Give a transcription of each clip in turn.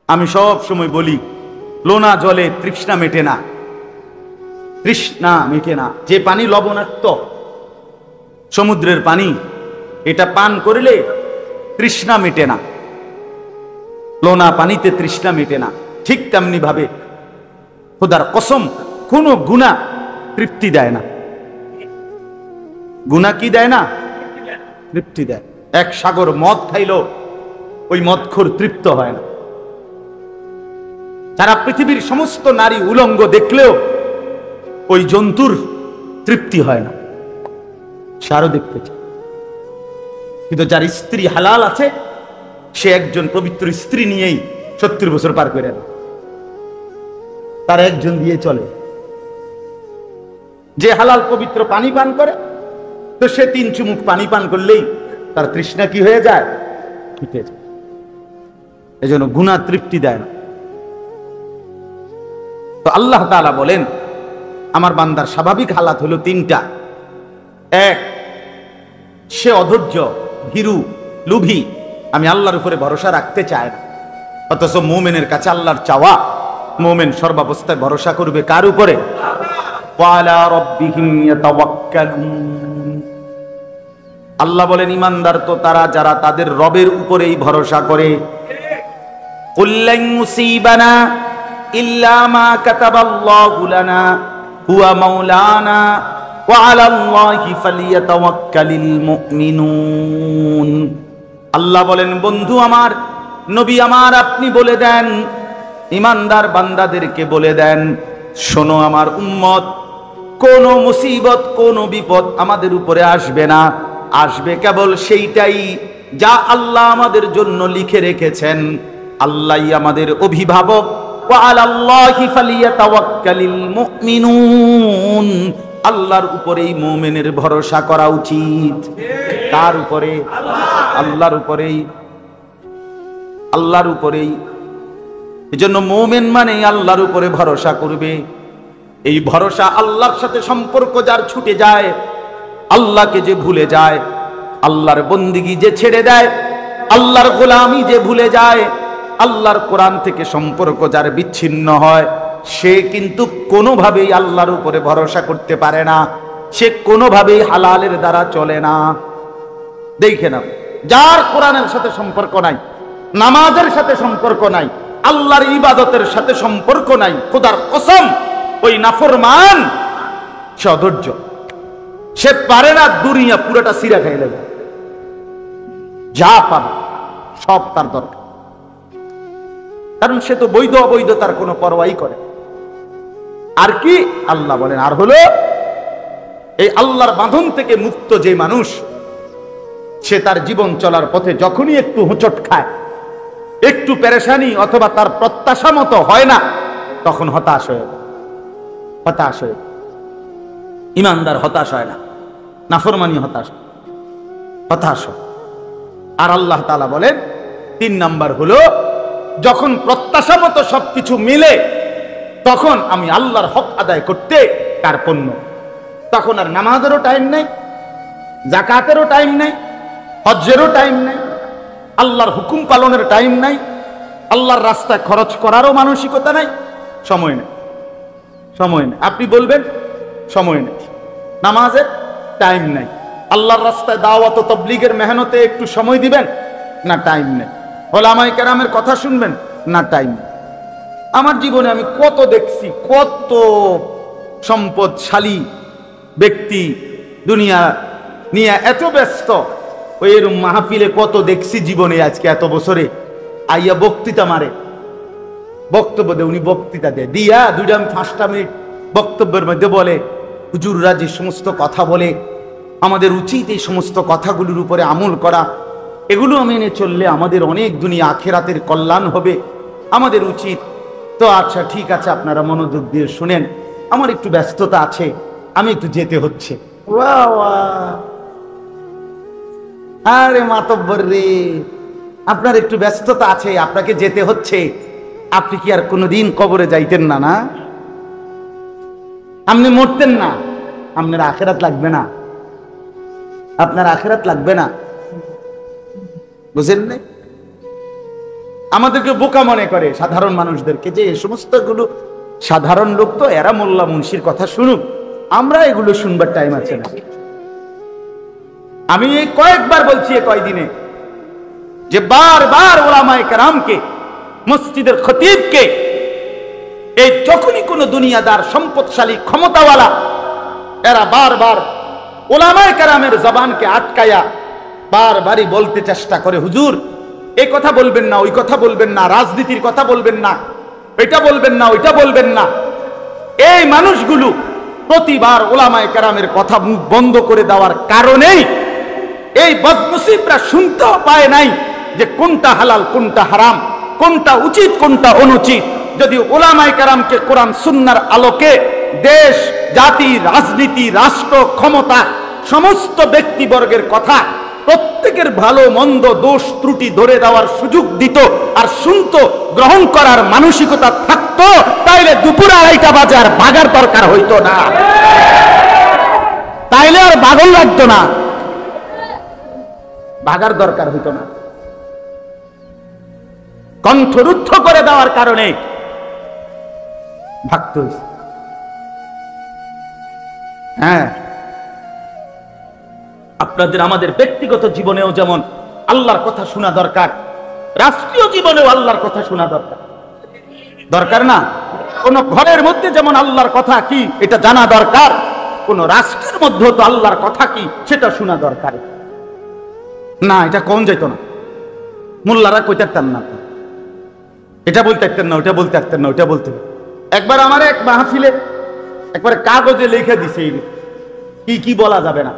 আমি সব সময় বলি, লোনা জলে তৃষ্ণা মেটে না, তৃষ্ণা মেটে না। যে পানি লবণাক্ত, সমুদ্রের পানি, এটা পান করলে তৃষ্ণা মেটে না, লোনা পানিতে তৃষ্ণা মেটে না। ঠিক তেমনি ভাবে খোদার কসম, কোন গুনাহ তৃপ্তি দেয় না। গুনাহ কি দেয় না? তৃপ্তি দেয়। এক সাগর মদ খাইলো ওই মদখোর তৃপ্ত হয় না। সারা পৃথিবীর সমস্ত নারী উলঙ্গ দেখলেও ওই জন্তুর তৃপ্তি হয় না, সে আরো দেখতে চায়। কিন্তু যার স্ত্রী হালাল আছে, সে একজন পবিত্র স্ত্রী নিয়েই 70 বছর পার করে না, তার একজন দিয়ে চলে। যে হালাল পবিত্র পানি পান করে, তো সে 3 চুমুক পানি পান করলেই তার তৃষ্ণা কি হয়ে যায়? মিটে যায়। এজন্য গুনাহ তৃপ্তি দেয় না। তো আল্লাহ তাআলা বলেন, আমার বান্দার স্বাভাবিক হালাত হলো 3টা। এক, সে অধৈর্য, ভীরু, লোভী, আমি আল্লাহর উপরে ভরসা রাখতে চায় না। অথচ মুমিনের কাছে আল্লাহর চাওয়া, মুমিন সর্বাবস্থায় ভরসা করবে কার উপরে? ওয়ালা রাব্বিহিম ইয়াতাওয়াক্কালুন। আল্লাহ বলেন, ঈমানদার তো তারা যারা তাদের রবের উপরেই ভরসা করে। কুল্লান মুসিবানা ইল্লা মা কাতাবাল্লাহু লানা হুয়া মাওলানা ওয়া আলাল্লাহি ফালিয়াতাওয়াক্কালিল মুমিনুন। আল্লাহ বলেন, বন্ধু আমার, নবী আমার, আপনি বলে দেন, ঈমানদার বান্দাদেরকে বলে দেন, শোনো আমার উম্মত, কোন মুসিবত, কোন বিপদ আমাদের উপরে আসবে না। আসবে কেবল সেইটাই যা আল্লাহ আমাদের জন্য লিখে রেখেছেন। আল্লাহই আমাদের অভিভাবক। ওয়া আলাল্লাহি ফালিয়াতাওয়াক্কালিল মুমিনুন। আল্লাহর উপরেই মুমিনের ভরসা করা উচিত। কার উপরে? আল্লাহর উপরেই, আল্লাহর উপরেই। এজন্য মুমিন মানে আল্লাহর উপরে ভরসা করবে। এই ভরসা, আল্লাহর সাথে সম্পর্ক যার ছুটে যায়, আল্লাহকে যে ভুলে যায়, আল্লাহর বন্দিগি যে ছেড়ে দেয়, আল্লাহর গোলামি যে ভুলে যায়, আল্লাহর কোরআন থেকে সম্পর্ক যার বিচ্ছিন্ন হয়, সে কিন্তু কোনোভাবেই আল্লাহর উপরে ভরসা করতে পারে না। সে কোনোভাবেই হালালের দ্বারা চলে না। দেখে নাও, যার কোরআনের সাথে সম্পর্ক নাই, নামাজের সাথে সম্পর্ক নাই, আল্লাহর ইবাদতের সাথে সম্পর্ক নাই, খোদার কসম ওই নাফরমান, সে অধৈর্য, সে পারে না দুনিয়া পুরোটা সিরা খাই নেবে, যা পাবে সব তার দরকার। কারণ সে তো বৈধ অবৈধ তার কোনো পরোয়াই করে। আর কি আল্লাহ বলেন, আর হলো এই আল্লাহর বাঁধন থেকে মুক্ত যে মানুষ, সে তার জীবন চলার পথে যখনই একটু হোঁচট খায়, একটু পেরেশানি অথবা তার প্রত্যাশা মতো হয় না, তখন হতাশ হয়ে যায়। হতাশ হয়ে, ঈমানদার হতাশ হয় না, নাফরমানি হতাশ, হতাশ হয়। আর আল্লাহ তাআলা বলেন, 3 নাম্বার হলো, যখন প্রত্যাশা মতো সবকিছু মিলে, তখন আমি আল্লাহর হক আদায় করতে কার্পণ্য। তখন আর নামাজেরও টাইম নেই, যাকাতেরও টাইম নেই, হজ্জেরও টাইম নেই, আল্লাহর হুকুম পালনের টাইম নাই, আল্লাহর রাস্তায় খরচ করারও মানসিকতা নাই, সময় নেই, সময় নেই। আপনি বলবেন সময় নেই, নামাজের টাইম নাই, আল্লাহর রাস্তায় দাওয়াত ও তাবলীগের মেহনতে একটু সময় দিবেন না, টাইম নেই। ওলামায়ে কেরামের কথা শুনবেন না, টাইম নেই। আমার জীবনে আমি কত দেখছি, কত সম্পদশালী ব্যক্তি দুনিয়া নিয়ে এত ব্যস্ত, ওই এরকম মাহফিলে কত দেখছি জীবনে, আজকে এত বছরে আইয়া বক্তৃতা মারে, বক্তব্য দেয়, উনি বক্তৃতা দেয়, দিয়া 2-5 মিনিট বক্তব্যের মধ্যে বলে, হুজুররা যে সমস্ত কথা বলে, আমাদের উচিত এই সমস্ত কথাগুলোর উপরে আমল করা, এগুলো মেনে চললে আমাদের অনেক দুনিয়া আখিরাতের কল্যাণ হবে, আমাদের উচিত। তো আচ্ছা ঠিক আছে, আপনারা মনোযোগ দিয়ে শুনেন, আমার একটু ব্যস্ততা আছে, আমি একটু যেতে হচ্ছে। ওয়া ওয়া, আরে মাতব্বর রে, আপনার একটু ব্যস্ততা আছে, আপনাকে যেতে হচ্ছে, আপনি কি আর কোনোদিন কবরে যাইতেন না? না, আপনি মরতেন না, আপনার আখিরাত লাগবে না, আপনার আখিরাত লাগবে না, বুঝেন নাই? আমাদেরকে বোকা মনে করে সাধারণ মানুষদেরকে, যে এই সমস্ত গুলো সাধারণ লোক, তো এরা মোল্লা মুন্সির কথা শুনুক, আমরা এগুলো শুনবার টাইম আছে না। আমি এই কয়েকবার বলছি এই কয়দিনে যে বারবার ওলামায়ে কেরামকে, মসজিদের খতিবকে, এই যখনই কোনো দুনিয়াদার সম্পদশালী ক্ষমতাওয়ালা এরা বারবার ওলামায়ে কেরামের জবানকে আটকায়া বারবারই বলতে চেষ্টা করে, হুজুর এই কথা বলবেন না, ওই কথা বলবেন না, রাজনীতির কথা বলবেন না, এটা বলবেন না, ওইটা বলবেন না। এই মানুষগুলো প্রতিবার ওলামায়ে কেরামের কথা মুখ বন্ধ করে দেওয়ার কারণেই এই বদনসিবরা শুনতেও পায় নাই যে কোনটা হালাল, কোনটা হারাম, কোনটা উচিত, কোনটা অনুচিত। যদি ওলামায়ে কেরামকে কোরআন সুন্নাহর আলোকে দেশ, জাতি, রাজনীতি, রাষ্ট্র, ক্ষমতা, সমস্ত ব্যক্তিবর্গের কথা, প্রত্যেকের ভালো মন্দ, দোষ ত্রুটি ধরে দেওয়ার সুযোগ দিত আর শুনতো, গ্রহণ করার মানসিকতা থাকতো, তাইলে দুপুর 2:30 বাজে আর বাগার দরকার হইতো না, তাইলে আর পাগল লাগতো না, ভাগার দরকার হইতো না। কণ্ঠরুদ্ধ করে দেওয়ার কারণে ভাগতে হয়েছে। হ্যাঁ, আপনাদের আমাদের ব্যক্তিগত জীবনেও যেমন আল্লাহর কথা শোনা দরকার, রাষ্ট্রীয় জীবনেও আল্লাহর কথা শোনা দরকার, দরকার না? কোন ঘরের মধ্যে যেমন আল্লাহর কথা কি এটা জানা দরকার, কোন রাষ্ট্রের মধ্যে তো আল্লাহর কথা কি সেটা শোনা দরকার। না, এটা কোন যেত না, মোল্লারা কইতে পারতেন না, এটা বলতে পারতেন না, ওটা বলতে পারতেন না, ওটা বলতে। একবার আমার এক মাহফিলে একবারে কাগজে লিখে দিছে কি কি বলা যাবে না।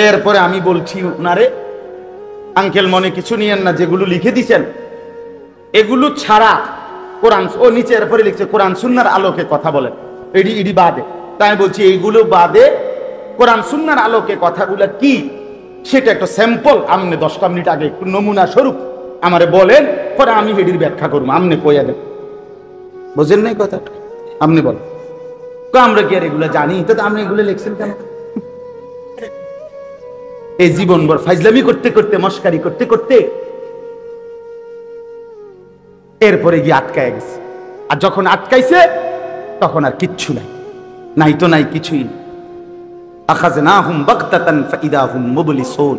এরপরে আমি বলছি উনারে, আঙ্কেল মনে কিছু নিয়েন না, যেগুলো লিখে দিছেন এগুলো ছাড়া কোরআন, ও নিচে এরপরে লিখছে কোরআন সুন্নাহর আলোকে কথা বলেন, এডি বাদে। তাই বলছি এইগুলো বাদে কোরআন সুন্নাহর আলোকে কথাগুলো কি সেটা একটা স্যাম্পল আমনে 10টা মিনিট আগে একটু নমুনা স্বরূপ আমারে বলেন, পরে আমি এডির ব্যাখ্যা করবো, আমনে কইয়া দেন। বুঝেন নাই কথাটা? আপনি বলেন, আমরা কি আর এগুলো জানি? তো আপনি এগুলো লিখছেন কেন? এই জীবনভর ফাইজলামি করতে করতে, মস্কারি করতে করতে এরপরে গিয়ে আটকায় গেছে। আর যখন আটকাইছে তখন আর কিচ্ছু নাই, নাই তো নাই, কিছুই। আখাযনাহুম বাগতাতান ফাইদা হুম মুবলিসুন।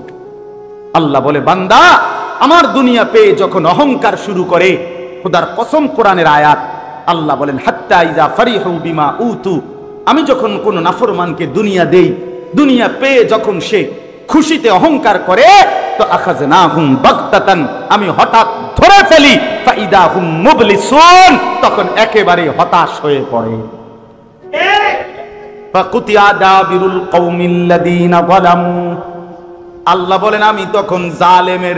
আল্লাহ বলে, বান্দা আমার দুনিয়া পেয়ে যখন অহংকার শুরু করে, খোদার কসম, কোরআনের আয়াত, আল্লাহ বলেন হাত্তা ইযা ফারিহু বিমা উতু, আমি যখন কোন নাফরমানকে দুনিয়া দেই, দুনিয়া পেয়ে যখন সে খুশিতে অহংকার করে, তো আখাযনাহুম বাগতাতান, আমি হঠাৎ ধরে ফেলি, ফাইদা হুম মুবলিসুন, তখন একেবারে হতাশ হয়ে পড়ে। ফাকুতিয়া দাবিরুল কওমিল্লাযীনা যালামু, আল্লাহ বলেন আমি তখন জালেমের,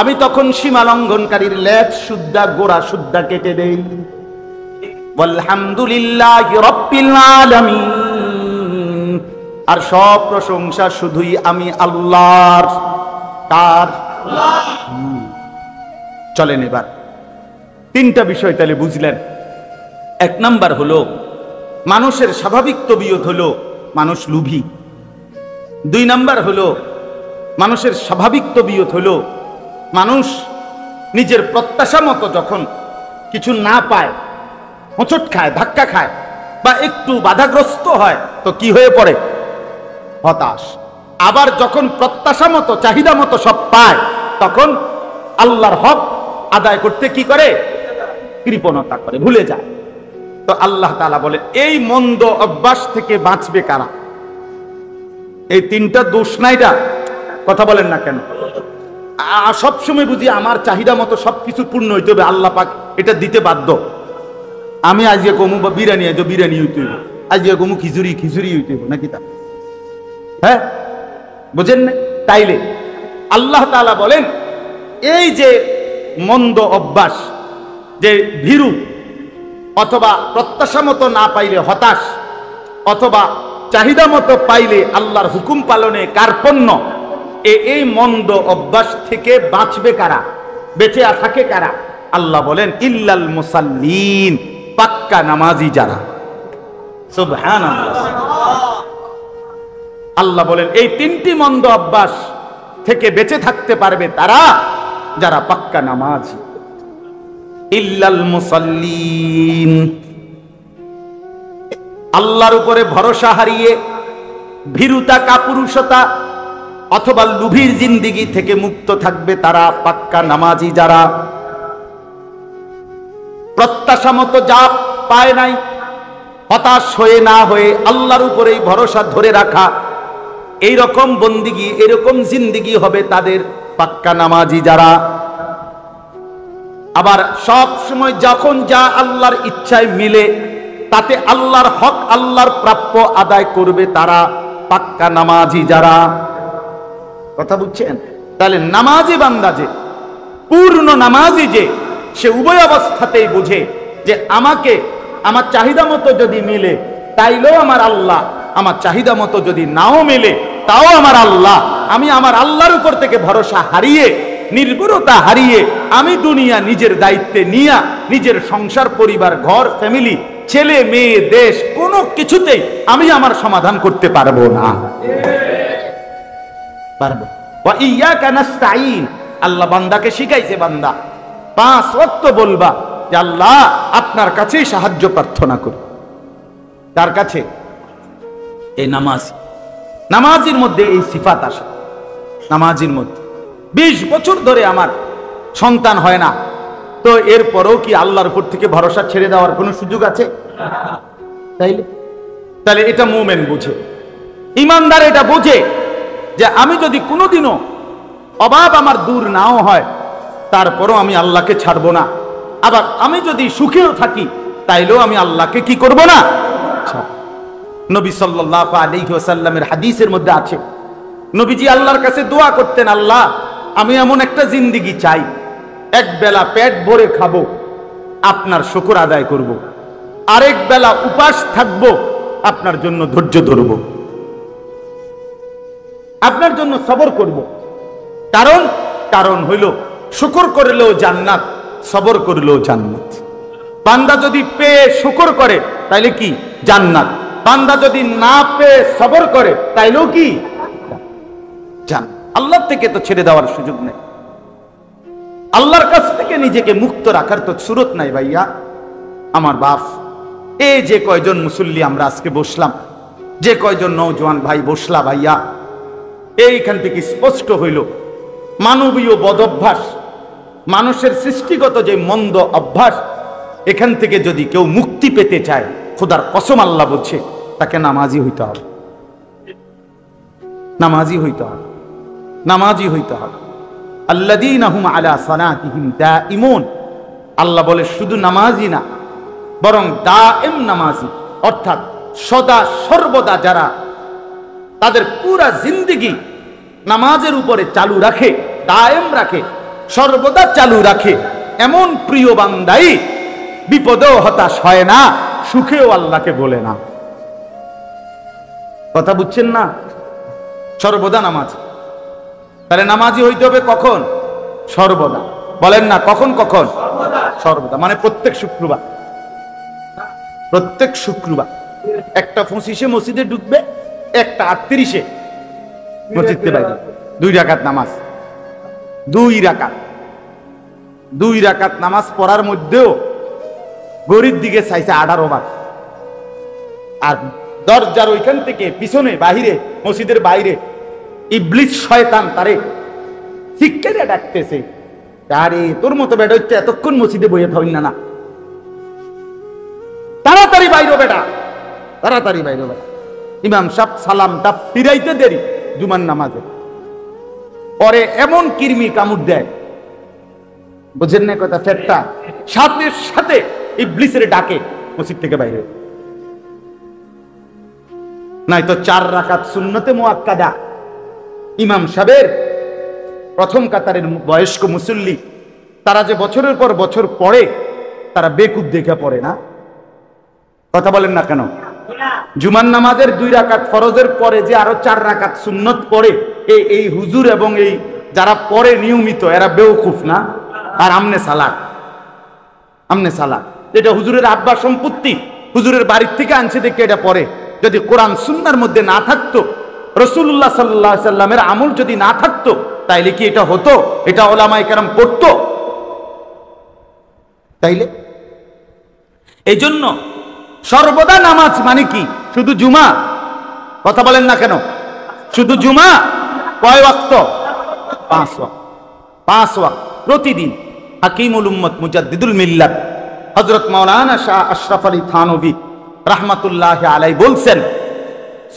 আমি তখন সীমা লঙ্ঘনকারীর লেজ সুদ্ধা, গোড়া সুদ্ধা কেটে দেই। আলহামদুলিল্লাহি রাব্বিল আলামিন, আর সব প্রশংসা শুধুই আমি আল্লাহর। কার? চলেন এবার 3টা বিষয় তাহলে বুঝলেন। 1 নাম্বার হলো মানুষের স্বাভাবিক তবিয়ত হলো মানুষ লোভী। 2 নাম্বার হলো মানুষের স্বাভাবিক তবিয়ত হলো মানুষ নিজের প্রত্যাশা মতো যখন কিছু না পায়, হোঁচট খায়, ধাক্কা খায়, বা একটু বাধাগ্রস্ত হয়, তো কি হয়ে পড়ে? হতাশ। আবার যখন প্রত্যাশা মতো, চাহিদা মতো সব পায়, তখন আল্লাহর হক আদায় করতে কি করে? কৃপণতা করে, ভুলে যায়। তো আল্লাহ তাআলা বলে, এই মন্দ অভ্যাস থেকে বাঁচবে কারা? এই 3টা দোষ নাইটা, কথা বলেন না কেন? সবসময় বুঝি আমার চাহিদা মতো সবকিছু পূর্ণ হইতে হবে, আল্লাহ পাক এটা দিতে বাধ্য। আমি আজকে কমু বা বিরিয়ানি, আজ বিরিয়ানি হইতে হইব, আজকে কমু খিচুড়ি, খিচুড়ি হইতে হইব, নাকি তা? হ্যাঁ, বুঝেন না? তাইলে আল্লাহ তাআলা বলেন, এই যে মন্দ অভ্যাস, যে ভীরু, অথবা প্রত্যাশা মতো না পাইলে হতাশ, অথবা চাহিদা মতো পাইলে আল্লাহর হুকুম পালনে কার্পণ্য, এই মন্দ অভ্যাস থেকে বাঁচবে কারা? বেঁচে থাকে কারা? আল্লাহ বলেন, ইল্লাল মুসাল্লিন, পাক্কা নামাজি যারা। সুবহানাল্লাহ। আল্লাহ বলেন এই 3টি মন্দ অভ্যাস থেকে বেঁচে থাকতে পারবে তারা, যারা পাক্কা নামাজি। ইল্লাল মুসাল্লিন, আল্লাহর উপরে ভরসা হারিয়ে ভীরুতা কাপুরুষতা অথবা লুভির জিন্দিগি থেকে মুক্ত থাকবে তারা পাক্কা নামাজি। যারা প্রত্যাশা মতো যা পায় নাই হতাশ হয়ে না হয়ে আল্লাহর উপরেই ভরসা ধরে রাখা, এইরকম বন্দিগি এরকম জিন্দিগি হবে তাদের পাক্কা নামাজি যারা। আবার সব সময় যখন যা আল্লাহর ইচ্ছায় মিলে তাতে আল্লাহর হক আল্লাহর প্রাপ্য আদায় করবে তারা পাক্কা নামাজি যারা। কথা বুঝছেন? তাহলে নামাজি বান্দা যে পূর্ণ নামাজি যে সে উভয় অবস্থাতেই বুঝে যে আমাকে আমার চাহিদা মতো যদি মিলে তাইলেও আমার আল্লাহ, আমার চাহিদা মতো যদি নাও মেলে তাও আমার আল্লাহ। আমি আমার আল্লাহর উপর থেকে ভরসা হারিয়ে নির্ভরতা হারিয়ে আমি দুনিয়া নিজের দায়িত্বে নিয়ে নিজের সংসার পরিবার ঘর ফ্যামিলি ছেলে মেয়ে দেশ কোনো কিছুতেই আমি আমার সমাধান করতে পারবো না। পারবো। ওয়া ইয়াকা নাস্তাঈন, আল্লাহ বান্দাকে শিখাইছে বান্দা 5 ওয়াক্ত বলবা যে আল্লাহ আপনার কাছেই সাহায্য প্রার্থনা করি। তার কাছে এই নামাজির মধ্যে এই সিফাত আসে। নামাজির মধ্যে 20 বছর ধরে আমার সন্তান হয় না, তো এরপরেও কি আল্লাহর উপর থেকে ভরসা ছেড়ে দেওয়ার কোনো সুযোগ আছে? তাহলে এটা মুমিন বুঝে, ইমানদার এটা বুঝে যে আমি যদি কোনোদিনও অভাব আমার দূর নাও হয় তারপরও আমি আল্লাহকে ছাড়বো না। আবার আমি যদি সুখেও থাকি তাইলেও আমি আল্লাহকে কি করব না। নবী সাল্লাল্লাহু আলাইহি ওয়াসাল্লামের হাদিসের মধ্যে আছে নবীজি আল্লাহর কাছে দোয়া করতেন, আল্লাহ আমি এমন একটা জিন্দেগি চাই এক বেলা পেট ভরে খাবো, আপনার শুকর আদায় করব, আরেক বেলা উপাস থাকবো, আপনার জন্য ধৈর্য ধরব, আপনার জন্য সবর করব। কারণ হইল শুকর করলেও জান্নাত, সবর করলেও জান্নাত। বান্দা যদি পেয়ে শুকর করে তাইলে কি জান্নাত, বান্দা যদি না পেয়ে সবর করে তাইলেও কি জান্নাত। আল্লাহ থেকে তো ছেড়ে দেওয়ার সুযোগ নেই, আল্লাহর কাছ থেকে নিজেকে মুক্ত রাখার তো সুরত নাই ভাইয়া আমার বাপ। এই যে কয়জন মুসল্লি আমরা আজকে বসলাম, যে কয়জন নওজোয়ান ভাই বসলা ভাইয়া, এইখান থেকে স্পষ্ট হইল মানবীয় বদভ্যাস, মানুষের সৃষ্টিগত যে মন্দ অভ্যাস, এখান থেকে যদি কেউ মুক্তি পেতে চায় খোদার কসম আল্লাহ বলছে তাকে নামাজি হইতে হবে, নামাজি হইতে হবে, নামাজি হইতে হবে। আল্লাযীনা হুম আলা সালাতিহিম দাঈমুন, আল্লাহ বলে শুধু নামাজি না বরং দায়েম নামাজি, অর্থাৎ সদা সর্বদা যারা তাদের পুরা জিন্দেগি নামাজের উপরে চালু রাখে, দায়েম রাখে, সর্বদা চালু রাখে, এমন প্রিয় বান্দাই বিপদেও হতাশ হয় না, সুখেও আল্লাহকে বলে না। কথা বুঝছেন না? সর্বদা নামাজ। তাহলে নামাজি হইতে হবে কখন? সর্বদা। বলেন না কখন? কখন? সর্বদা। মানে প্রত্যেক শুক্রবার, প্রত্যেক শুক্রবার একটা 25-এ মসজিদে ঢুকবে, একটা 38-এ মসজিদে বাইরে, 2 রাকাত নামাজ, 2 রাকাত নামাজ পড়ার মধ্যেও গরিব দিকে চাইছে 18 বার। আর দরজার ওইখান থেকে পিছনে বাহিরে মসজিদের বাইরে ইবলিস শয়তান তারে শিক্ষারে ডাকতেছে, আরে তোর মতো বেটা হচ্ছে এতক্ষণ মসজিদে বইয়ে থাকবি না, তাড়াতাড়ি বাইরো বেটা, তাড়াতাড়ি বাইরো বেটা। ইমাম সাহেব সালামটা ফিরাইতে দেরি জুমার নামাজে, পরে এমন কিরমি কামড় দেয়, বুঝেন না কথা, ফেটটা সাথে সাথে ইবলিসের ডাকে মসজিদ থেকে বাইরে। নাই তো 4 রাকাত সুন্নতে মুআক্কাদা, ইমাম সাহেবের প্রথম কাতারের বয়স্ক মুসল্লি, তারা যে বছরের পর বছর পড়ে, তারা বেকুব দেখে পড়ে না। কথা বলেন না কেন? জুমার নামাজের 2 রাকাত ফরজের পরে যে আরো 4 রাকাত সুন্নত পড়ে, এই হুজুর এবং এই যারা পড়ে নিয়মিত, এরা বেওকুফ না? আর আমনে সালাত, আমনে সালাত, এটা হুজুরের আব্বা সম্পত্তি, হুজুরের বাড়ির থেকে আনছে দেখে এটা পড়ে। যদি কোরআন সুন্নাহর মধ্যে না থাকতো, রাসূলুল্লাহ সাল্লাল্লাহু আলাইহি সাল্লামের আমল যদি না থাকতো, তাইলে কি এটা হতো? এটা ওলামায়ে কেরাম করতো? তাইলে এই জন্য সর্বদা নামাজ মানে কি? শুধু জুমা? কথা বলেন না কেন? শুধু জুমা? কয় ওয়াক্ত? 5 ওয়াক্ত। 5 ওয়াক্ত প্রতিদিন। হাকিমুল উম্মত মুজাদ্দিদুল মিল্লাত হযরত মাওলানা শাহ আশরাফ আলী থানভী রাহমাতুল্লাহি আলাইহি বলছেন,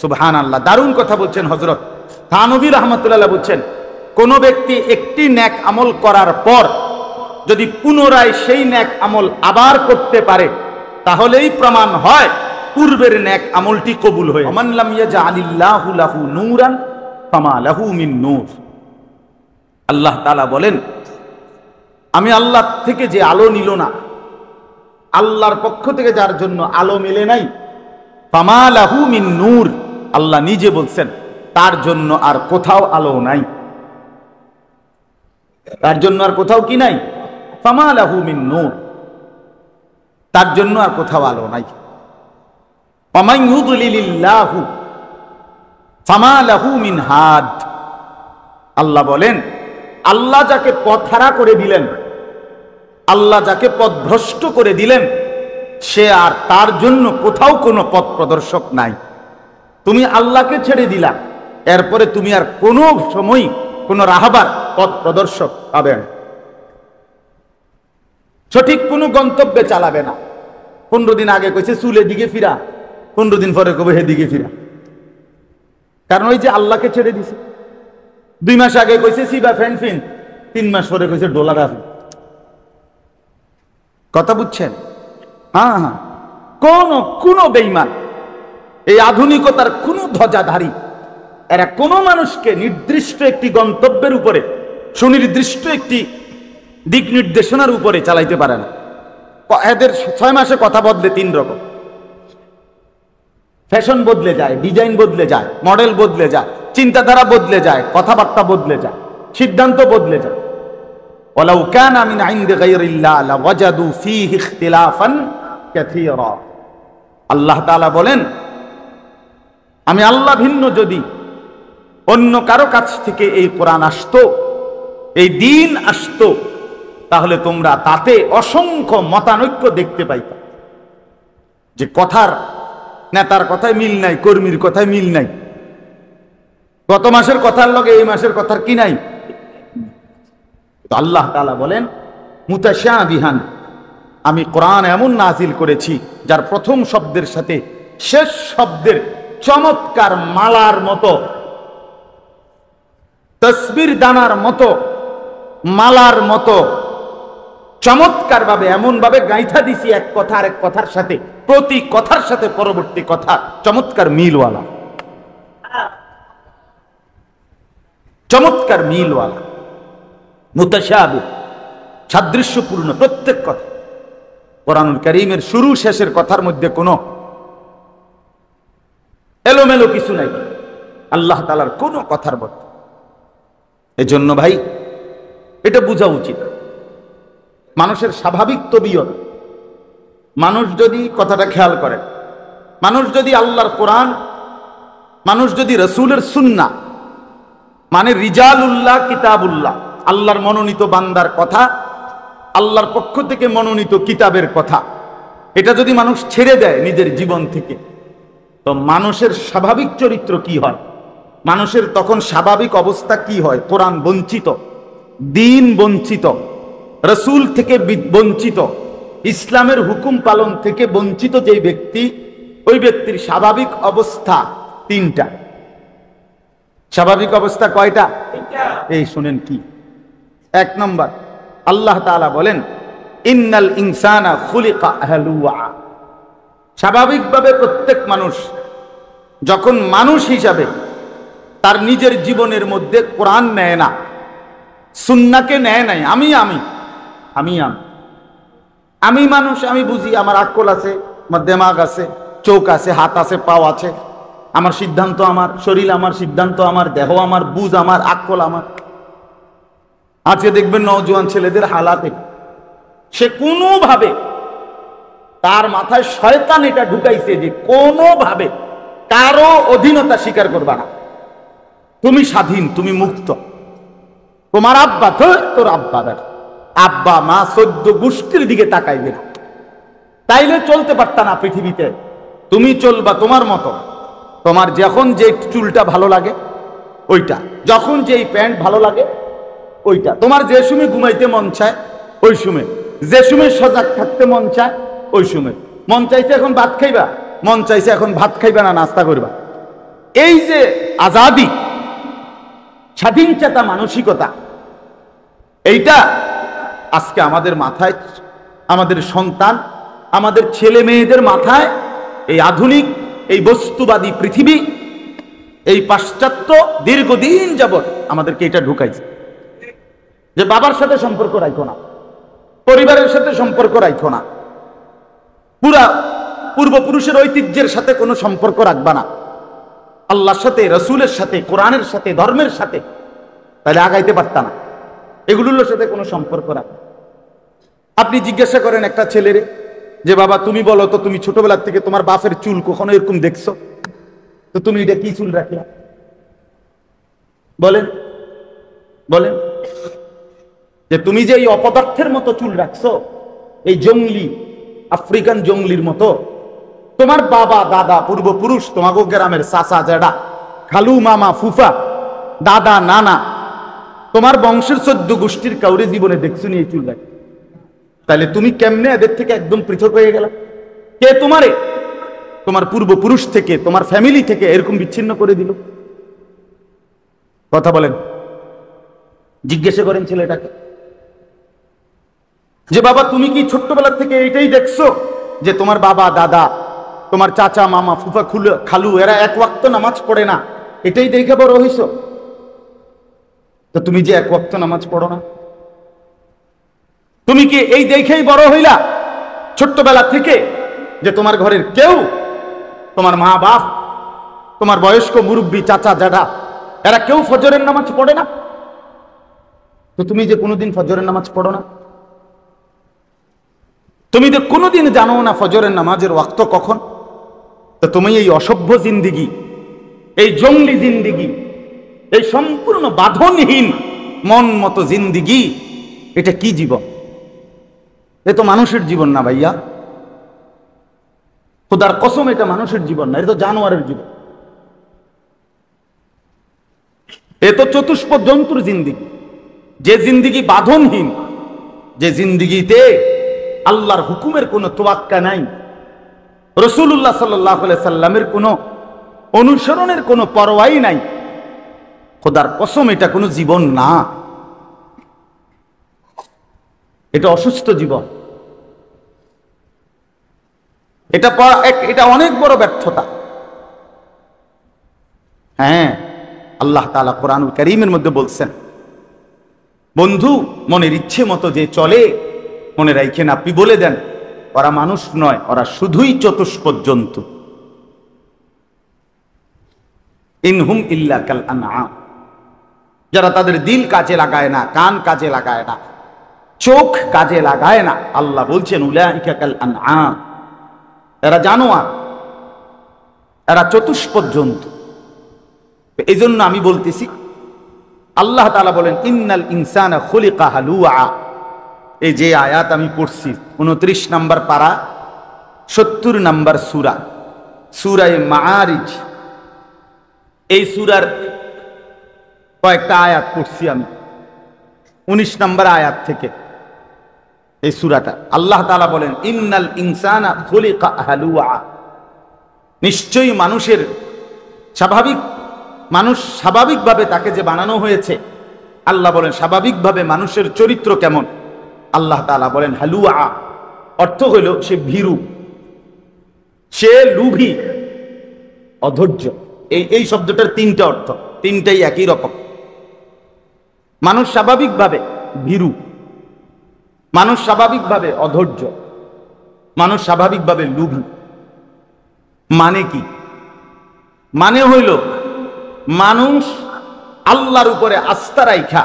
সুবহানাল্লাহ, দারুণ কথা বলছেন হযরত থানভী রাহমাতুল্লাহ বলছেন, কোন ব্যক্তি একটি নেক আমল করার পর যদি পুনরায় সেই নেক আমল আবার করতে পারে, তাহলেই প্রমাণ হয় পূর্বের নেক আমলটি কবুল হয়ে। মান লাম ইয়াজআলিল্লাহু লাহু নূরান ফামা লাহু মিন নূর। আল্লাহ তাআলা বলেন, আমি আল্লাহ থেকে যে আলো নিল না, আল্লাহর পক্ষ থেকে যার জন্য আলো মেলে নাই, ফামা লাহু মিন নূর, আল্লাহ নিজে বলছেন তার জন্য আর কোথাও আলো নাই। তার জন্য আর কোথাও কি নাই? ফামা লাহু মিন নূর, তার জন্য আর কোথাও আলো নাই। ওয়ামান ইউদ্লিলিল্লাহু ফামা লাহু মিন হাদ। আল্লাহ বলেন, আল্লাহ যাকে পথহারা করে দিলেন, আল্লাহ যাকে পথভ্রষ্ট করে দিলেন, সে আর তার জন্য কোথাও কোনো পথ প্রদর্শক নাই। তুমি আল্লাহকে ছেড়ে দিলা, এরপরে তুমি আর কোনো সময় কোনো রাহবার পথ প্রদর্শক পাবে না, সঠিক কোনো গন্তব্যে চালাবে না। 15 দিন আগে কইছে চুলের দিকে ফিরা, 15 দিন পরে কবে হে দিকে ফিরা, কারণ ওই যে আল্লাহকে ছেড়ে দিছে। 2 মাস আগে কইছে সিবা ফ্যানফিন, 3 মাস পরে কইছে ডোলা রাফি। কথা বুঝছেন? হ্যাঁ হ্যাঁ, কোন বেঈমান, এই আধুনিকতার কোন ধ্বজাধারী, এরা কোন মানুষকে নির্দিষ্ট একটি গন্তব্যের উপরে, সুনির্দিষ্ট একটি দিক নির্দেশনার উপরে চালাইতে পারে না। এদের 6 মাসে কথা বদলে 3 রকম, ফ্যাশন বদলে যায়, ডিজাইন বদলে যায়, মডেল বদলে যায়, চিন্তাধারা বদলে যায়, কথাবার্তা বদলে যায়, সিদ্ধান্ত বদলে যায়। ওয়ালাউ কানা মিন ইনদি গায়রিল্লাহ লাওয়াজাদু ফীহি ইখতিলাফান কাসীরা। আল্লাহ তাআলা বলেন, আমি আল্লাহ ভিন্ন যদি অন্য কারো কাছ থেকে এই কোরআন আসতো, এই দিন আসতো, তাহলে তোমরা তাতে অসংখ্য মতানৈক্য দেখতে পাইতা। যে কথার, নেতার কথায় মিল নাই, কর্মীর কথায় মিল নাই, গত মাসের কথার লগে এই মাসের কথার কি নাই। তো আল্লাহ তাআলা বলেন, মুতাশাবিহান, আমি কোরআন এমন নাজিল করেছি যার প্রথম শব্দের সাথে শেষ শব্দের চমৎকার মালার মতো, তসবির দানার মতো, মালার মতো চমৎকার ভাবে, এমন ভাবে গাইথা দিছি এক কথা আরেক কথার সাথে, প্রতি কথার সাথে পরবর্তী কথা চমৎকার মিলওয়ালা, চমৎকার মিলওয়ালা, মুতাশাবিহ, সাদৃশ্যপূর্ণ প্রত্যেক কথা। কোরআনুল কারীমের শুরু শেষের কথার মধ্যে কোনো এলোমেলো কিছু নাই আল্লাহ তাআলার কোনো কথার মধ্যে। এজন্য ভাই, এটা বোঝা উচিত, মানুষের স্বাভাবিক তবিয়ত, মানুষ যদি কথাটা খেয়াল করে, মানুষ যদি আল্লাহর কোরআন, মানুষ যদি রাসূলের সুন্নাহ, মানে রিজালুল্লাহ কিতাবুল্লাহ, আল্লাহর মনোনীত বান্দার কথা, আল্লাহর পক্ষ থেকে মনোনীত কিতাবের কথা, এটা যদি মানুষ ছেড়ে দেয় নিজের জীবন থেকে, তো মানুষের স্বাভাবিক চরিত্র কি হয়, মানুষের তখন স্বাভাবিক অবস্থা কি হয়? কোরআন বঞ্চিত, দ্বীন বঞ্চিত, রাসূল থেকে বঞ্চিত, ইসলামের হুকুম পালন থেকে বঞ্চিত যে ব্যক্তি, ওই ব্যক্তির স্বাভাবিক অবস্থা 3টা। স্বাভাবিক অবস্থা কয়টা? এই শুনেন কি। 1 নম্বর, আল্লাহ তাআলা বলেন, ইন্নাল ইনসানা খুলিকা হালুয়া। স্বাভাবিকভাবে প্রত্যেক মানুষ যখন মানুষ হিসাবে তার নিজের জীবনের মধ্যে কোরআন নেয় না, সুন্নাহকে নেয় নাই, আমি আমি আমি আমি আমি মানুষ, আমি বুঝি, আমার আকল আছে, আমার দিমাগ আছে, চোখ আছে, হাত আছে, পাও আছে, আমার সিদ্ধান্ত আমার, শরীর আমার, সিদ্ধান্ত আমার, দেহ আমার, বুঝ আমার, আকল আমার। আজকে দেখবেন নওজোয়ান ছেলেদের হালাতে, সে কোনোভাবে, তার মাথায় শয়তান এটা ঢুকাইছে যে কোনোভাবে কারো অধীনতা স্বীকার করবা না, তুমি স্বাধীন, তুমি মুক্ত। তোমার আব্বা তো তোর আব্বা বেটা, আব্বা মা 14 গোষ্ঠীর দিকে তাকাইবে না, তাইলে চলতে পারতা না পৃথিবীতে। তুমি চলবা তোমার মতো, তোমার যখন যে চুলটা ভালো লাগে ওইটা, যখন যেই প্যান্ট ভালো লাগে ওইটা, তোমার যে সময় ঘুমাইতে মন চায় ওই সময়, যে সময় সজাগ থাকতে মন চায় ওই সময়। মন চাইছে এখন ভাত খাইবা, মন চাইছে এখন ভাত খাইবা না নাস্তা করবা। এই যে আজাদি, স্বাধীন চেতা মানসিকতা, এইটা আজকে আমাদের মাথায়, আমাদের সন্তান, আমাদের ছেলে মেয়েদের মাথায় এই আধুনিক, এই বস্তুবাদী পৃথিবী, এই পাশ্চাত্য দীর্ঘদিন যাবৎ আমাদেরকে এটা ঢুকাইছে যে বাবার সাথে সম্পর্ক রাখো না, পরিবারের সাথে সম্পর্ক রাখো না, পুরা পূর্বপুরুষের ঐতিহ্যের সাথে কোনো সম্পর্ক রাখবা না, আল্লাহর সাথে, রসুলের সাথে, কোরআনের সাথে, ধর্মের সাথে, তাহলে আগাইতে পারতা না। এগুলোর সাথে কোনো সম্পর্ক রাখবে। আপনি জিজ্ঞাসা করেন একটা ছেলেরে যে বাবা তুমি বলো তো, তুমি ছোটবেলা থেকে তোমার বাপের চুল কখনো এরকম দেখছো? তো তুমি এটা কি চুল রাখলা? বলেন বলেন, যে তুমি যে এই অপদার্থের মতো চুল রাখছো, এই জঙ্গলি, আফ্রিকান জঙ্গলির মতো, তোমার বাবা দাদা পূর্বপুরুষ, তোমাকে গ্রামের চাচা জেডা, খালু মামা ফুফা দাদা নানা, তোমার বংশের 14 গোষ্ঠীর কাউরে জীবনে দেখছো নি এই চুল রাখে? তাহলে তুমি কেমনে এদের থেকে একদম পৃথক হয়ে গেলা? কে তোমারে তোমার পূর্বপুরুষ থেকে, তোমার ফ্যামিলি থেকে এরকম বিচ্ছিন্ন করে দিল? কথা বলেন, জিজ্ঞাসা করেন ছেলেটাকে যে বাবা তুমি কি ছোট্টবেলা থেকে এইটাই দেখছো যে তোমার বাবা দাদা, তোমার চাচা মামা ফুফা খালু এরা এক ওয়াক্ত নামাজ পড়ে না, এটাই দেখে বড় হইছো? তো তুমি যে এক ওয়াক্ত নামাজ পড়ো না, তুমি কি এই দেখেই বড় হইলা ছোট্টবেলা থেকে যে তোমার ঘরের কেউ, তোমার মা বাপ, তোমার বয়স্ক মুরব্বী চাচা দাদা, এরা কেউ ফজরের নামাজ পড়ে না? তো তুমি যে কোনোদিন ফজরের নামাজ পড়ো না, তুমি যে কোনোদিন জানো না ফজরের নামাজের ওয়াক্ত কখন, তো তুমি এই অসভ্য জিন্দিগি, এই জঙ্গলি জিন্দিগি, এই সম্পূর্ণ বাঁধনহীন মন মতো জিন্দিগি, এটা কি জীবন? এ তো মানুষের জীবন না ভাইয়া, খোদার কসম এটা মানুষের জীবন না, এটা তো জানোয়ারের জীবন, এ তো চতুষ্পদ জন্তুর জিন্দিগি, যে জিন্দিগি বাঁধনহীন, যে জিন্দিগিতে আল্লাহর হুকুমের কোনো তোয়াক্কা নাই, রাসূলুল্লাহ সাল্লাল্লাহু আলাইহি সাল্লামের কোনো অনুসরণের কোনো পরোয়াই নাই। খোদার কসম এটা কোনো জীবন না, এটা অসুস্থ জীবন, এটা অনেক বড় ব্যর্থতা। হ্যাঁ, আল্লাহ তাআলা কোরআনুল কারীমের মধ্যে বলছেন, বন্ধু মনের ইচ্ছে মতো যে চলে, মনে রাখেন আপনি বলে দেন ওরা মানুষ নয়, ওরা শুধুই চতুষ্পদ জন্তু। ইনহুম ইল্লা কাল আনআম, যারা তাদের দিল কাজে লাগায় না, কান কাজে লাগায় না, চোখ কাজে লাগায় না, আল্লাহ বলছেন উলাইকা কাল আনআম, এরা জানোয়ার, এরা চতুষ্পদ জন্তু। এই জন্য আমি বলতেছি, আল্লাহ তাআলা বলেন ইন্নাল ইনসানা খুলিকা হালুআ, এই যে আয়াত আমি পড়ছি 29 নম্বর পারা 70 নম্বর সূরা, সূরা মাআরিজ, এই সূরার কয়েকটা আয়াত পড়ছি আমি 19 নম্বর আয়াত থেকে। এই সূরাটা আল্লাহ তাআলা বলেন ইন্নাল ইনসানা খুলিকা হালুআ, নিশ্চয়ই মানুষের মানুষ স্বাভাবিকভাবে তাকে যে বানানো হয়েছে, আল্লাহ বলেন স্বাভাবিকভাবে মানুষের চরিত্র কেমন? আল্লাহ তাআলা বলেন হালুআ, অর্থ হইল সে ভীরু, সে লুভী, অধৈর্য। এই শব্দটার 3টা অর্থ, 3টাই একই রকম। মানুষ স্বাভাবিকভাবে ভীরু, মানুষ স্বাভাবিকভাবে অধৈর্য, মানুষ স্বাভাবিকভাবে লুভী। মানে কি? মানে হইল মানুষ আল্লাহর উপরে আস্থা রাইখা,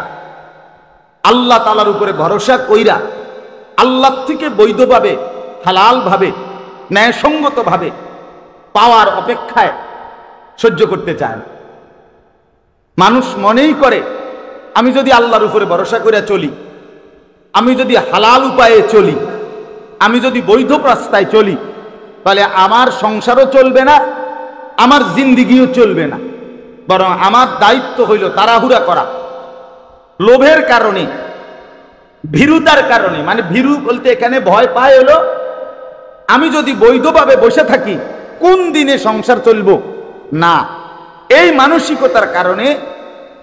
আল্লাহ তাআলার উপরে ভরসা কইরা, আল্লাহ থেকে বৈধভাবে, হালালভাবে, ন্যায়সঙ্গতভাবে পাওয়ার অপেক্ষায় সহ্য করতে চায় না। মানুষ মনেই করে আমি যদি আল্লাহর উপরে ভরসা করে চলি, আমি যদি হালাল উপায়ে চলি, আমি যদি বৈধ রাস্তায় চলি, তাহলে আমার সংসারও চলবে না, আমার জিন্দিগিও চলবে না। বরং আমার দায়িত্ব হইল তাড়াহুড়া করা, লোভের কারণে, ভীরুতার কারণে, মানে ভীরু বলতে এখানে ভয় পায় হলো আমি যদি বৈধভাবে বসে থাকি কোন দিনে সংসার চলবো না, এই মানসিকতার কারণে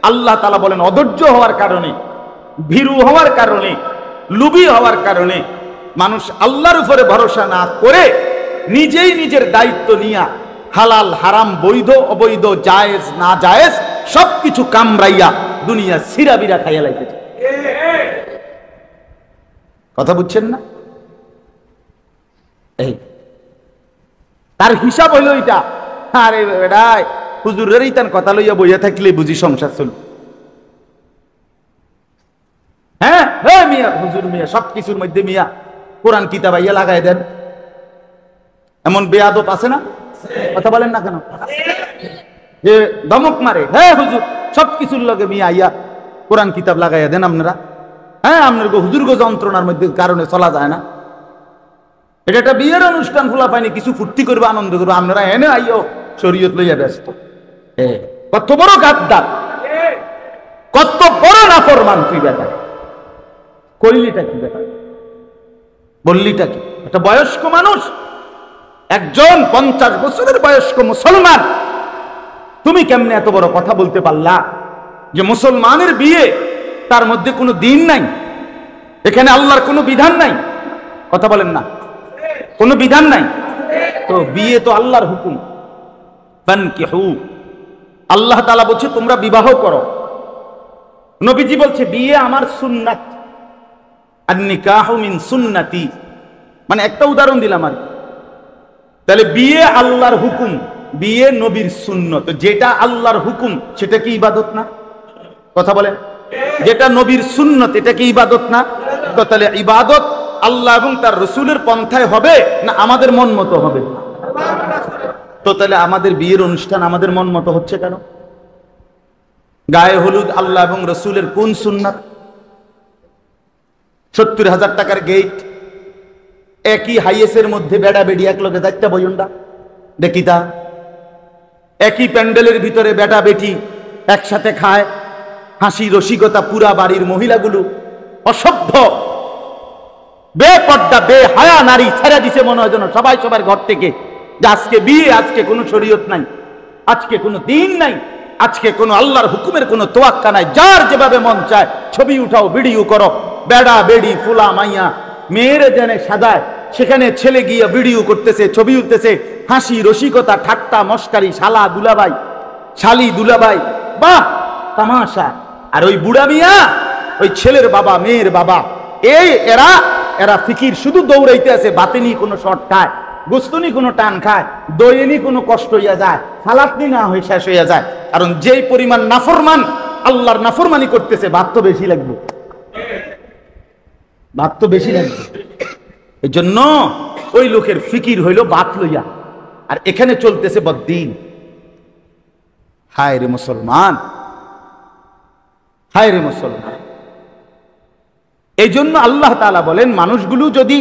আল্লাহ তাআলা বলেন অধৈর্য হওয়ার কারণে, ভীরু হওয়ার কারণে, লুবি হওয়ার কারণে মানুষ আল্লাহর উপরে ভরসা না করে নিজেই নিজের দায়িত্ব নিয়া হালাল হারাম, বৈধ অবৈধ, জায়েজ না জায়েজ সবকিছু কামড়াইয়া দুনিয়া সিরাবিরা খাইয়া লাইতেছে। কথা বুঝছেন না? এই তার হিসাব হইল এটা। আরে বেড়াই হুজুরেরই তার কথা লইয়া বইয়া থাকলে বুঝি সংসার চলবে। হ্যাঁ হ্যাঁ মিয়া, হুজুর মিয়া সবকিছুর মধ্যে মিয়া কোরআন কিতাব আইয়া লাগাই দেন, এমন বেয়াদব আছে না? কথা বলেন না কেন? যে ধমক মারে, হ্যাঁ হুজুর সবকিছুর লগে মিয়া আইয়া কোরআন কিতাব লাগাইয়া দেন আপনারা। হ্যাঁ আপনার হুজুর গো যন্ত্রণার মধ্যে কারণে চলা যায় না। এটা একটা বিয়ের অনুষ্ঠান, ফুলা পাইনি কিছু ফুর্তি করবো, আনন্দ করবো, আপনারা এনে আইও শরীয়ত লইয়া ব্যস্ত। কত বড় গাদ্দার, কত বড় নাফরমান তুই বেটা। কইলিটা কি বেটা, বললিটা কি? একটা বয়স্ক মানুষ, একজন 50 বছরের বয়স্ক মুসলমান, তুমি কেমনে এত বড় কথা বলতে পারলা যে মুসলমানের বিয়ে, তার মধ্যে কোনো দিন নাই, এখানে আল্লাহর কোনো বিধান নাই? কথা বলেন না, কোনো বিধান নাই তো বিয়ে তো আল্লাহর হুকুম। ফানকিহু, আল্লাহ তাআলা বলছে তোমরা বিবাহ করো। নবীজি বলছে বিয়ে আমার সুন্নাত, আর নিকাহু মিন সুন্নতি। মানে একটা উদাহরণ দিলাম আর কি। তাহলে বিয়ে আল্লাহর হুকুম, বিয়ে নবীর সুন্নত। যেটা আল্লাহর হুকুম সেটা কি ইবাদত না? কথা বলেন, যেটা নবীর সুন্নত এটা কি ইবাদত না? তাহলে ইবাদত আল্লাহ এবং তার রসুলের পন্থায় হবে না আমাদের মন মতো হবে? তো তাহলে আমাদের বিয়ের অনুষ্ঠান আমাদের মন মতো হচ্ছে কেন? গায়ে হলুদ আল্লাহ এবং রসুলের কোন সুন্নাত? 70,000 টাকার গেট, একই হাইয়েসের মধ্যে বেড়া বেড়ি এক লোকে যাইতে বইন্ডা দেখিতা, একই প্যান্ডেলের ভিতরে বেটা বেটি একসাথে খায়, হাসি রসিকতা, পুরা বাড়ির মহিলাগুলো অসভ্য বেপর্দা বেহায়া নারী ছেড়ে দিছে মনে হয় যেন সবাই সবার ঘর থেকে, যে আজকে বিয়ে, আজকে কোনো শরীয়ত নাই, আজকে কোনো দিন নাই, আজকে কোনো আল্লাহর হুকুমের কোনো তোয়াক্কা নাই, যার যেভাবে মন চায় ছবি উঠাও, ভিডিও করো, বেড়া বেড়ি ফুলা মাইয়া মেয়েরে জেনে সাজায়, সেখানে ছেলে গিয়ে ভিডিও করতেছে, ছবি উঠতেছে, হাসি রসিকতা ঠাট্টা মস্কারি, শালা দুলাভাই শালি দুলাভাই, বাহ তামাশা। আর ওই বুড়া মিয়া, ওই ছেলের বাবা মেয়ের বাবা, এই এরা এরা ফিকির শুধু দৌড়াইতে আছে, বাতিনি কোনো শর্ট খায়, গোস্তনি কোনো টান খায়, দইনি কোনো কষ্ট হইয়া যায়, সালাতনি না হয়ে শেষ হইয়া যায়। কারণ যেই পরিমাণ নাফরমান আল্লাহর নাফরমানি করতেছে, ভাত তো বেশি লাগবে, ভাত তো বেশি লাগবে। এই জন্য ওই লোকের ফিকির হইল ভাত লইয়া, আর এখানে চলতেছে বদ্দিন। হায় রে মুসলমান, হায় রে মুসলমান। এই জন্য আল্লাহ তাআলা বলেন মানুষগুলো যদি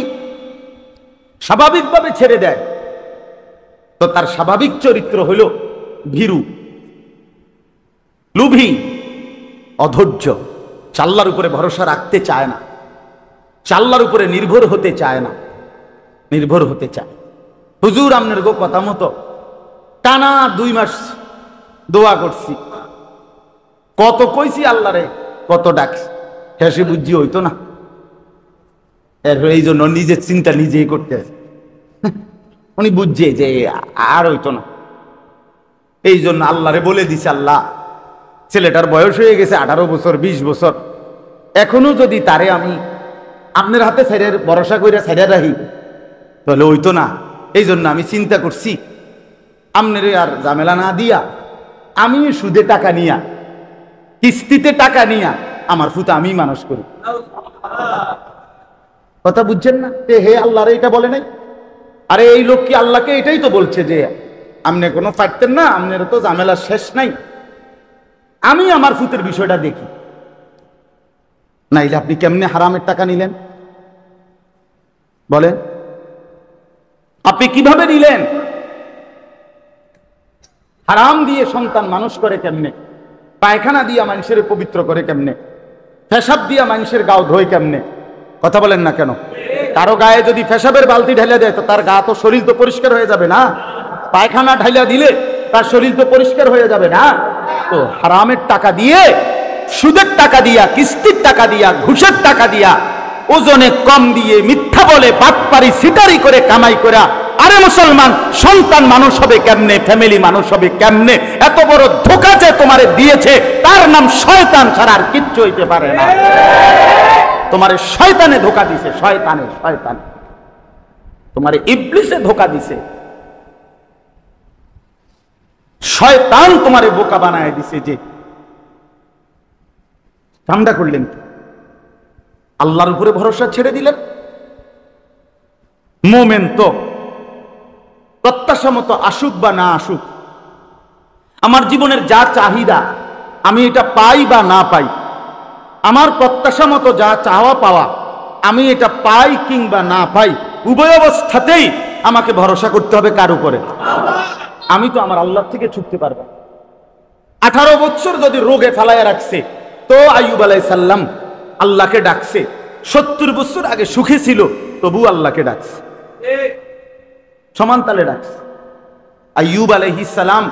স্বাভাবিকভাবে ছেড়ে দেয় তো তার স্বাভাবিক চরিত্র হইল ভীরু, লুভী, অধৈর্য, আল্লাহর উপরে ভরসা রাখতে চায় না, আল্লাহর উপরে নির্ভর হতে চায় না, নির্ভর হতে চায়। হুজুর আপনার গো কথা মতো টানা 2 মাস দোয়া করছি, কত কইছি আল্লাহরে, কত ডাকছি, হেসে বুঝি হইতো না। এই জন্য নিজের চিন্তা নিজেই করতে আছে, উনি বুঝছে যে আর হইতো না। এই জন্য আল্লাহরে বলে দিছে, আল্লাহ ছেলেটার বয়স হয়ে গেছে 18 বছর 20 বছর, এখনো যদি তারে আমি আপনার হাতে ছেড়ের ভরসা করে ছেড়ে রাখি তাহলে হইতো না। এই জন্য আমি চিন্তা করছি আপনারে আর ঝামেলা না দিয়া আমি সুদে টাকা নিয়া, কিস্তিতে টাকা নিয়া আমার ফুতা আমি মানুষ করি। কথা বুঝছেন না? হে আল্লাহরে এটা বলে নাই? আরে এই লোক কি আল্লাহকে এটাই তো বলছে যে আপনি কোনো পারতেন না, আপনার তো ঝামেলা শেষ নাই, আমি আমার ফুতের বিষয়টা দেখি, নাইলে আপনি কেমনে হারামের টাকা নিলেন বলেন? আপনি কিভাবে নিলেন? হারাম দিয়ে সন্তান মানুষ করে কেমনে? পায়খানা দিয়া মানুষের পবিত্র করে কেমনে? পেশাব দিয়া মানুষের গাও ধোয় কেমনে? কথা বলেন না কেন? কারো গায়ে যদি পেশাবের বালতি ঢেলে দেয় তো তার গা তো, শরীর তো পরিষ্কার হয়ে যাবে না? পায়খানা ঢাইলা দিলে তার শরীর তো পরিষ্কার হয়ে যাবে না? তো হারামের টাকা দিয়ে, সুদের টাকা দিয়া, কিস্তির টাকা দিয়া, ঘুষের টাকা দিয়া, ওজনে কম দিয়ে, মিথ্যা বলে, বাটপারি সিটারি করে কামাই করা, আরে মুসলমান সন্তান মানুষ হবে কেমনে? ফ্যামিলি মানুষ হবে কেমনে? এত বড় ধোঁকা যে তোমারে দিয়েছে তার নাম শয়তান ছাড়া আর কিচ্ছু হইতে পারে না। তোমারে শয়তানে ধোঁকা দিছে, শয়তানে, শয়তান তোমারে ইবলিসে ধোঁকা দিছে, শয়তান তোমারে বোকা বানায় দিছে। যে কামটা করলেন কি? আল্লাহর উপরে ভরসা ছেড়ে দিলেন। মোমেন তো প্রত্যাশা মতো আসুক বা না আসুক, আমার জীবনের যা চাহিদা আমি এটা পাই বা না পাই, আমার প্রত্যাশা মতো যা চাওয়া পাওয়া আমি এটা পাই কিংবা না পাই, উভয় অবস্থাতেই আমাকে ভরসা করতে হবে কার উপরে? আমি তো আমার আল্লাহ থেকে ছুটতে পারবো। 18 বছর যদি রোগে ফেলাইয়া রাখছে তো আইয়ুব আলাইহিস সালাম আল্লাহকে ডাকছে। 70 বছর আগে সুখে ছিল তবু আল্লাহকে ডাকছে, সমান তালে ডাকছে। আইয়ুব আলাইহিস সালাম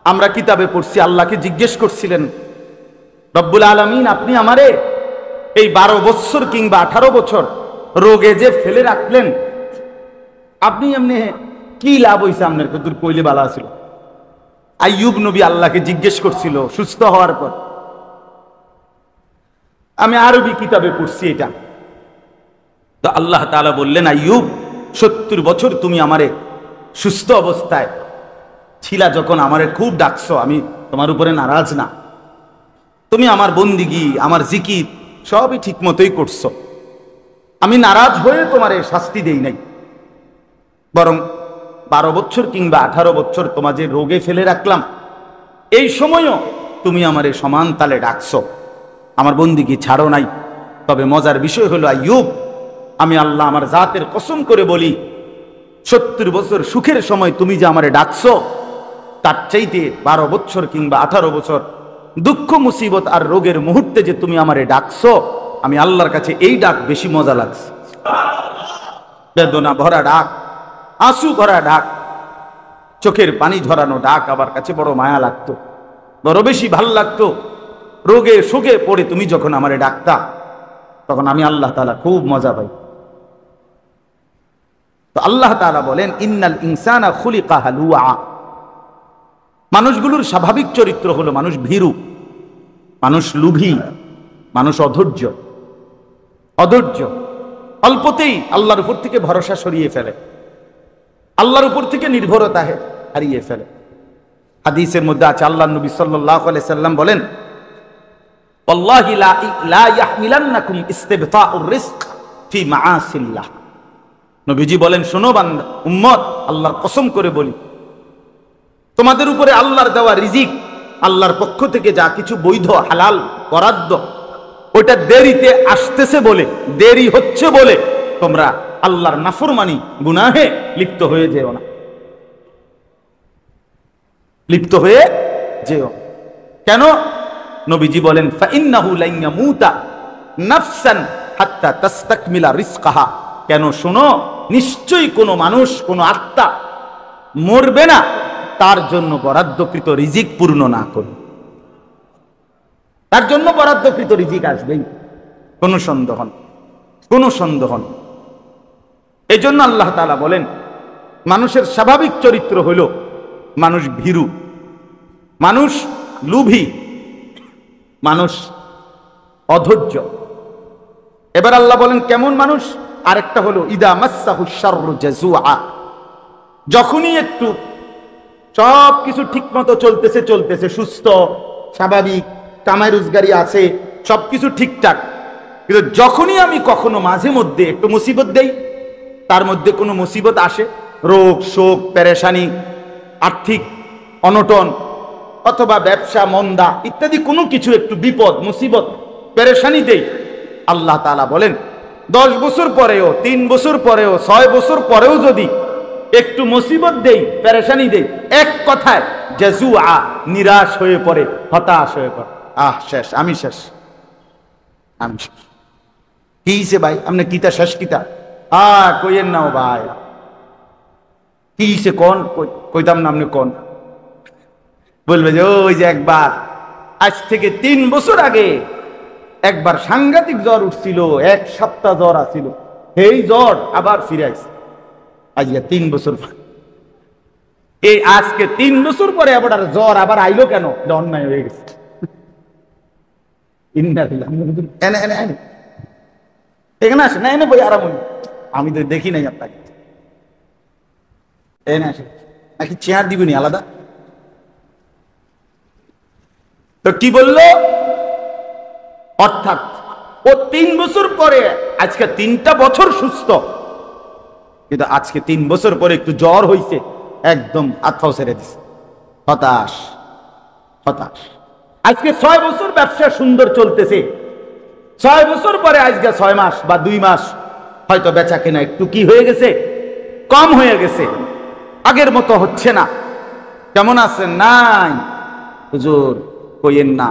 আমরা কিতাবে পড়ছি, আল্লাহকে জিজ্ঞেস করছিলেন, রব্বুল আলামিন আপনি আমারে এই 12 বছর কিংবা 18 বছর রোগে যে ফেলে রাখলেন, আপনি এমনি কি লাভ হইছে? আপনার কতদূর কইলে বালা ছিল। আইয়ুব নবী আল্লাহকে জিজ্ঞেস করছিল সুস্থ হওয়ার পর। আমি আরবি কিতাবে পড়ছি এটা। তো আল্লাহ তাআলা বললেন, আইয়ুব 70 বছর তুমি আমারে সুস্থ অবস্থায় ছিলা যখন আমারে খুব ডাকছো, আমি তোমার উপরে নারাজ না। তুমি আমার বন্দিগি, আমার জিকির সবই ঠিক মতোই করছো। আমি নারাজ হয়ে তোমারে শাস্তি দেই নাই, বরং 12 বছর কিংবা 18 বছর তোমার যে রোগে ফেলে রাখলাম, এই সময়ও তুমি আমারে সমান তালে ডাকছো, আমার বন্দিগি ছাড়ো নাই। তবে মজার বিষয় হলো আইয়ুব, আমি আল্লাহ আমার জাতের কসম করে বলি, 70 বছর সুখের সময় তুমি যে আমারে ডাকছো, তার চাইতে 12 বছর কিংবা 18 বছর দুঃখ মুসিবত আর রোগের মুহূর্তে যে তুমি আমারে ডাকছো, আমি আল্লাহর কাছে এই ডাক বেশি মজা লাগছে। বেদনা ভরা ডাক, আঁসু ভরা ডাক, চোখের পানি ঝরানো ডাক আমার কাছে বড় মায়া লাগতো, বড় বেশি ভাল লাগতো। রোগে শোকে পড়ে তুমি যখন আমারে ডাকতা, তখন আমি আল্লাহ তাআলা খুব মজা পাই। তো আল্লাহ তাআলা বলেন, ইন্নাল ইনসানা খুলিকা হালুআ, মানুষগুলোর স্বাভাবিক চরিত্র হলো মানুষ ভীরু, মানুষ লোভী, মানুষ অধৈর্য। অধৈর্য অল্পতেই আল্লাহর উপর থেকে ভরসা সরিয়ে ফেলে, আল্লাহর উপর থেকে নির্ভরতা হারিয়ে ফেলে। হাদিসের মধ্যে আছে, আল্লাহর নবী সাল্লাল্লাহু আলাইহি সাল্লাম বলেন, ওয়াল্লাহি লা ইয়াহমিলান্নাকুম ইস্তিবতাউর রিজক ফি মাআসিল্লাহ। নবীজি বলেন, শোনো বান্দা উম্মত, আল্লাহর কসম করে বলি, তোমাদের উপরে আল্লাহর দেওয়া রিজিক, আল্লাহর পক্ষ থেকে যা কিছু বৈধ হালাল বরাদ্দ, ওইটা দেরিতে আসতেছে বলে, দেরি হচ্ছে বলে তোমরা আল্লাহর নাফরমানি গুনাহে লিপ্ত হয়ে যেও না, লিপ্ত হয়ে যেও। কেন? নবীজি বলেন, ফাইন্নাহু লান ইয়ামুতা নাফসান হাত্তা তাস্তাকমিলা রিজকাহা। কেন? শোনো, নিশ্চয়ই কোনো মানুষ, কোনো আত্মা মরবে না তার জন্য বরাদ্দকৃত রিজিক পূর্ণ না করবে। তার জন্য বরাদ্দকৃত রিজিক আসবেই, কোনো সন্দেহ নেই, কোনো সন্দেহ নেই। এই জন্য আল্লাহ তাআলা বলেন, মানুষের স্বাভাবিক চরিত্র হইল মানুষ ভীরু, মানুষ লোভী, মানুষ অধৈর্য। এবার আল্লাহ বলেন কেমন মানুষ? আরেকটা হলো ইদা মাসসাহু শাররু জাজুআ, যখনই একটু সব কিছু ঠিক মতো চলতেছে, সুস্থ স্বাভাবিক, কামাই রোজগারি আছে, সবকিছু ঠিকঠাক, কিন্তু যখনই আমি কখনো মাঝে মধ্যে একটু মুসিবত দেই, তার মধ্যে কোনো মুসিবত আসে, রোগ শোক পেরেশানি, আর্থিক অনটন অথবা ব্যবসা মন্দা ইত্যাদি কোনো কিছু একটু বিপদ মুসিবত পেরেশানি দেই, আল্লাহ তাআলা বলেন 10 বছর পরেও, 3 বছর পরেও, 6 বছর পরেও যদি একটু মুসিবত দেই, পেরেশানি দেই, এক কথায় জাজুআ, নিরাশ হয়ে পড়ে, হতাশ হয়ে পড়ে, শেষ, আমি শেষ, আমি শেষ। কি হইছে ভাই, আপনি কিতা শেষ কিতা? কইেন নাও ভাই, কি হইছে কোন? কইতাম না, আপনি কোন? বলবে যে ওই যে একবার, আজ থেকে 3 বছর আগে একবার সাংঘাতিক জ্বর উঠছিল, 1 সপ্তাহ জ্বর আছিল, এই জ্বর আবার ফিরে আসছে আজকে 3 বছর পর। এই আজকে 3 বছর পরে আবার জ্বর আবার আইলো কেন? অন্যায় হয়ে গেছে। এখানে আসে না, এনে বই আরাম, আমি তো দেখি নাই আপনাকে, এনে আসে নাকি চেয়ার দিবনি আলাদা? তো কি বললো? অর্থাৎ ও 3 বছর পরে, আজকে 3টা বছর সুস্থ, কিন্তু আজকে 3 বছর পরে একটু জ্বর হইছে, একদম আতফাও ছেড়ে দিছে, হতাশ, হতাশ। আজকে 6 বছর ব্যবসা সুন্দর চলতেছে, 6 বছর পরে আজকে 6 মাস বা 2 মাস হয়তো বেচা কেনা একটু কি হয়ে গেছে, কম হয়ে গেছে, আগের মতো হচ্ছে না। কেমন আছেন? নাই হুজুর, কইেন না,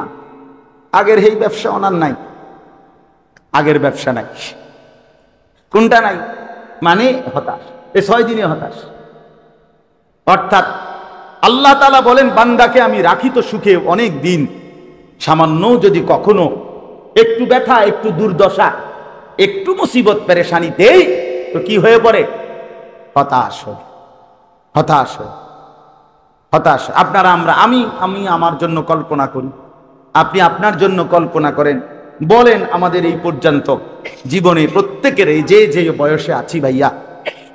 আগের এই ব্যবসা ওনার নাই, আগের ব্যবসা নাই। কোনটা নাই? মানে হতাশ, এই 6 দিনে হতাশ। অর্থাৎ আল্লাহ তাআলা বলেন, বান্দাকে আমি রাখি তো সুখে অনেক দিন, সামান্য যদি কখনো একটু ব্যথা, একটু দুর্দশা, একটু মুসিবত পেরেশানি দেই, তো কি হয়ে পড়ে? হতাশ হয়, হতাশ হয়, হতাশ। আপনারা, আমি আমার জন্য কল্পনা করি, আপনি আপনার জন্য কল্পনা করেন, বলেন আমাদের এই পর্যন্ত জীবনে প্রত্যেকের যে যে বয়সে আছি ভাইয়া,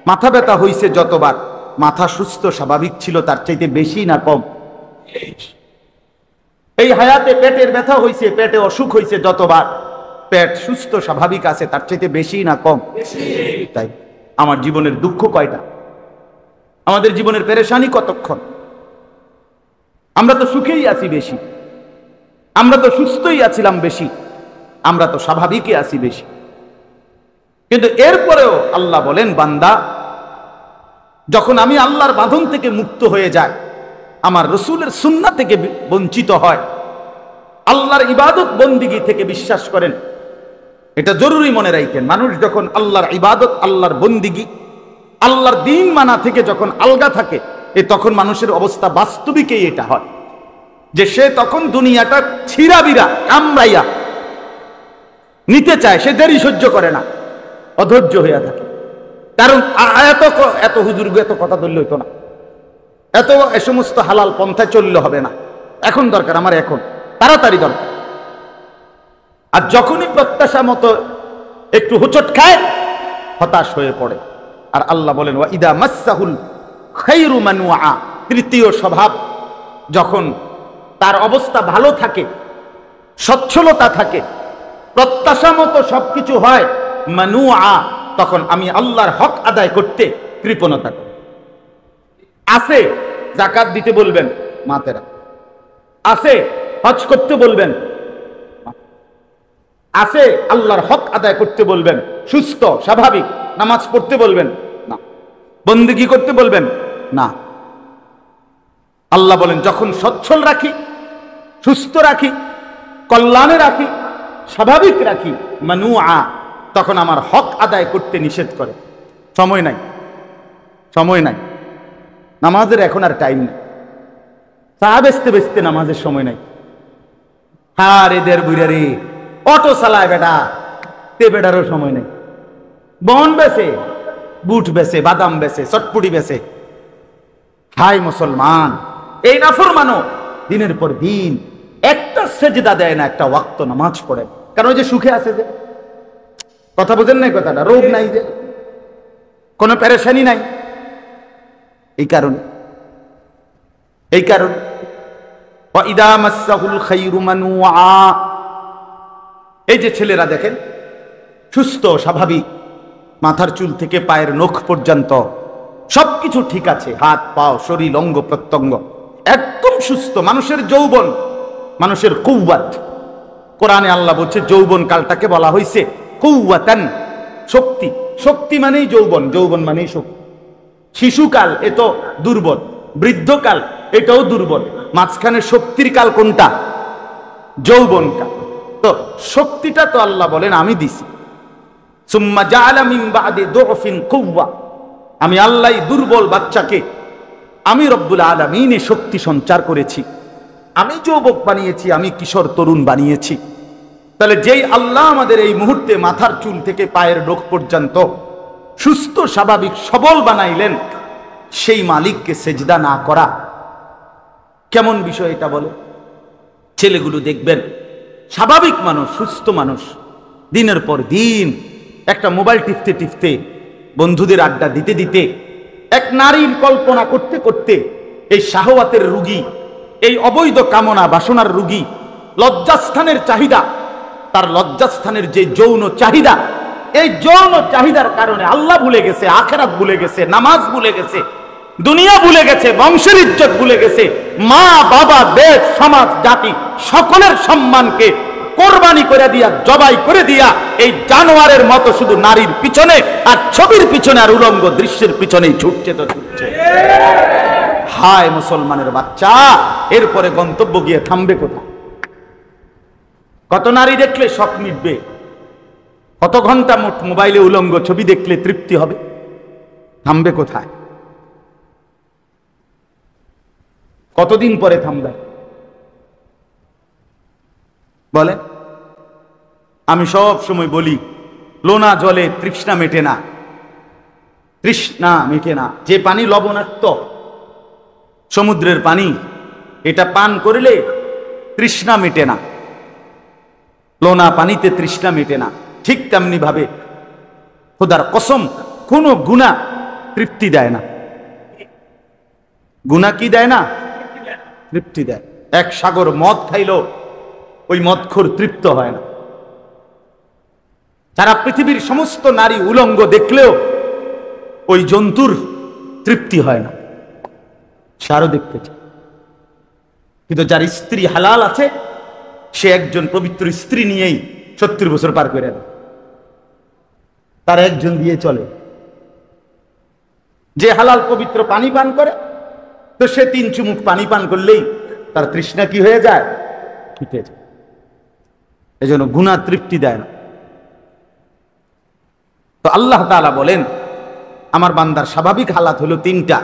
মাথা ব্যথা হইছে যতবার, মাথা সুস্থ স্বাভাবিক ছিল তার চাইতে বেশি না কম? এই হায়াতে পেটের ব্যথা হইছে, পেটে অসুখ হইছে যতবার, পেট সুস্থ স্বাভাবিক আছে তার চাইতে বেশি না কম? তাই আমার জীবনের দুঃখ কয়টা, আমাদের জীবনের পেরেশানি কতক্ষণ? আমরা তো সুখেই আছি বেশি, আমরা তো সুস্থই আছিলাম বেশি, আমরা তো স্বাভাবিকই আছি বেশি। কিন্তু এরপরেও আল্লাহ বলেন, বান্দা যখন আমি আল্লাহর বাঁধন থেকে মুক্ত হয়ে যায়, আমার রসুলের সুন্নাহ থেকে বঞ্চিত হয়, আল্লাহর ইবাদত বন্দিগি থেকে, বিশ্বাস করেন এটা জরুরি মনে রাখেন, মানুষ যখন আল্লাহর ইবাদত, আল্লাহর বন্দিগি, আল্লাহর দ্বীন মানা থেকে যখন আলগা থাকে, তখন মানুষের অবস্থা বাস্তবিকই এটা হয় যে সে তখন দুনিয়াটা ছিঁড়াবিরা কামড়াইয়া নিতে চায়, সে দেরি সহ্য করে না, অধৈর্য হইয়া থাকে। কারণ এত হুজুর এত কথা ধরলে হইতো না, এত এ সমস্ত হালাল পন্থায় চললে হবে না, এখন দরকার আমার, এখন তাড়াতাড়ি দরকার। আর যখনই প্রত্যাশা মতো একটু হুচট খায়, হতাশ হয়ে পড়ে। আর আল্লাহ বলেন, ওয়া ইদা মাসসাহুল খায়রু মানুআ, তৃতীয় স্বভাব, যখন তার অবস্থা ভালো থাকে, সচ্ছলতা থাকে, প্রত্যাশা মতো সবকিছু হয়, মানুআ, তখন আমি আল্লাহর হক আদায় করতে কৃপণতা করি। আছে যাকাত দিতে বলবেন, মাতেরা আছে, হজ করতে বলবেন, আছে আল্লাহর হক আদায় করতে বলবেন, সুস্থ স্বাভাবিক, নামাজ পড়তে বলবেন না, বন্দেগী করতে বলবেন না। আল্লাহ বলেন, যখন সচ্ছল রাখি, সুস্থ রাখি, কল্যাণে রাখি, স্বাভাবিক রাখি, মানুআ, তখন আমার হক আদায় করতে নিষেধ করে। সময় নাই, সময় নাই, নামাজের এখন আর টাইম নেই, চা বেচতে বেচতে নামাজের সময় নাই। হ্যাঁ এদের বুড়া রে, অটো চালায় বেটা, তে বেটারও সময় নেই, বন বেচে, বুট বেচে, বাদাম বেচে, চটপুটি বেচে। হাই মুসলমান, এই নাফরমানও দিনের পর দিন একটা সেজদা দেয় না, একটা ওয়াক্ত নামাজ পড়ে, কারণ ওই যে সুখে আছে, যে কথা বুঝেন নাই কথাটা, রোগ নাই, যে কোনো পেরেশানি নাই, এই কারণে, এই কারণে ওয়া ইদা মাসসাহুল খায়রু মানুআ, এই যে ছেলেরা দেখেন সুস্থ স্বাভাবিক, মাথার চুল থেকে পায়ের নখ পর্যন্ত সবকিছু ঠিক আছে, হাত পাও শরীর অঙ্গ প্রত্যঙ্গ একদম সুস্থ, মানুষের যৌবন, মানুষের কুওয়াত, কোরআনে আল্লাহ বলছে যৌবন কালটাকে বলা হয়েছে কুওয়াতান, শক্তি। শক্তি মানেই যৌবন, যৌবন মানেই শক্তি। শিশুকাল এ তো দুর্বল, বৃদ্ধকাল এটাও দুর্বল, মাঝখানে শক্তির কাল কোনটা? যৌবন কাল। তো শক্তিটা তো আল্লাহ বলেন আমি দিছি। সুম্মা জাআলা মিন বাদি দুফিন কুওয়া, আমি আল্লাহ দুর্বল বাচ্চাকে আমি রব্বুল আলামিন শক্তি সঞ্চার করেছি, আমি যুবক বানিয়েছি, আমি কিশোর তরুণ বানিয়েছি। তাহলে যেই আল্লাহ আমাদের এই মুহূর্তে মাথার চুল থেকে পায়ের নখ পর্যন্ত সুস্থ স্বাভাবিক সবল বানাইলেন, সেই মালিককে সেজদা না করা কেমন বিষয় এটা বলে? ছেলেগুলো দেখবেন স্বাভাবিক মানুষ, সুস্থ মানুষ, দিনের পর দিন একটা মোবাইল টিপতে টিপতে, বন্ধুদের আড্ডা দিতে দিতে, এক নারীর কল্পনা করতে করতে এই শাহওয়াতের রোগী, এই অবৈধ কামনা বাসনার রোগী, লজ্জাস্থানের চাহিদা, তার লজ্জাস্থানের যে যৌন চাহিদা, এই যৌন চাহিদার কারণে আল্লাহ ভুলে গেছে, আখিরাত ভুলে গেছে, নামাজ ভুলে গেছে, দুনিয়া ভুলে গেছে, বংশের ইজ্জত ভুলে গেছে, মা বাবা দেশ সমাজ জাতি সকলের সম্মানকে কোরবানি করে দিয়া, জবাই করে দিয়া, এই জানোয়ারের মতো শুধু নারীর পিছনে আর ছবির পিছনে আর উলঙ্গ দৃশ্যের পিছনেই ছুটছে তো ছুটছে। হায় মুসলমানের বাচ্চা, এরপরে গন্তব্য গিয়ে থামবে কোথায়? কত নারী দেখলে শখ মিটবে? কত ঘন্টা মোবাইলে উলঙ্গ ছবি দেখলে তৃপ্তি হবে? থামবে কোথায়? কতদিন পরে থামবে বলে? আমি সব সময় বলি, লোনা জলে তৃষ্ণা মেটে না, তৃষ্ণা মেটে না। যে পানি লবণাক্ত, সমুদ্রের পানি, এটা পান করলে তৃষ্ণা মেটে না, লোনা পানিতে তৃষ্ণা মেটে না। ঠিক তেমনি ভাবে খোদার কসম, কোনো গুনাহ তৃপ্তি দেয় না। গুনাহ কি দেয় না? তৃপ্তি দেয়। এক সাগর মদ খাইলো ওই মদখোর তৃপ্ত হয় না। যারা পৃথিবীর সমস্ত নারী উলঙ্গ দেখলেও ওই জন্তুর তৃপ্তি হয় না, সে আরো দেখতে চায়। কিন্তু যার স্ত্রী হালাল আছে, সে একজন পবিত্র স্ত্রী নিয়েই 70 বছর পার করে দেয়, তার একজন দিয়ে চলে। যে হালাল পবিত্র পানি পান করে, তো সে 3 চুমুক পানি পান করলেই তার তৃষ্ণা কি হয়ে যায়? মিটে যায়। এজন্য গুনাহ তৃপ্তি দেয় না। তো আল্লাহ তাআলা বলেন, আমার বান্দার স্বাভাবিক হালাত হলো 3টা।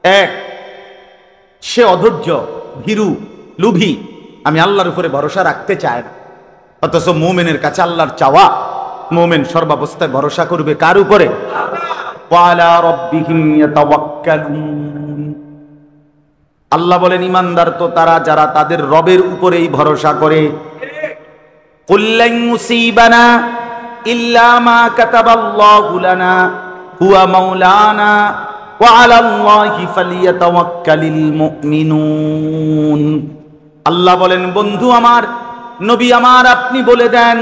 এক, সে অধৈর্য, ভীরু, লোভী, আমি আল্লাহর উপরে ভরসা রাখতে চায় না। অথচ মুমিনের কাছে আল্লাহর চাওয়া, মুমিন সর্বাবস্থায় ভরসা করবে কার উপরে? ওয়ালা রাব্বিহিম ইয়াতাওয়াক্কালুন। আল্লাহ বলেন ঈমানদার তো তারা যারা তাদের রবের উপরেই ভরসা করে। কুল্লান মুসিবানা ইল্লা মা কাতাবাল্লাহু লানা হুয়া মাওলানা ওয়া আলাল্লাহি ফালিয়াতাওয়াক্কালিল মুমিনুন। আল্লাহ বলেন, বন্ধু আমার, নবী আমার, আপনি বলে দেন,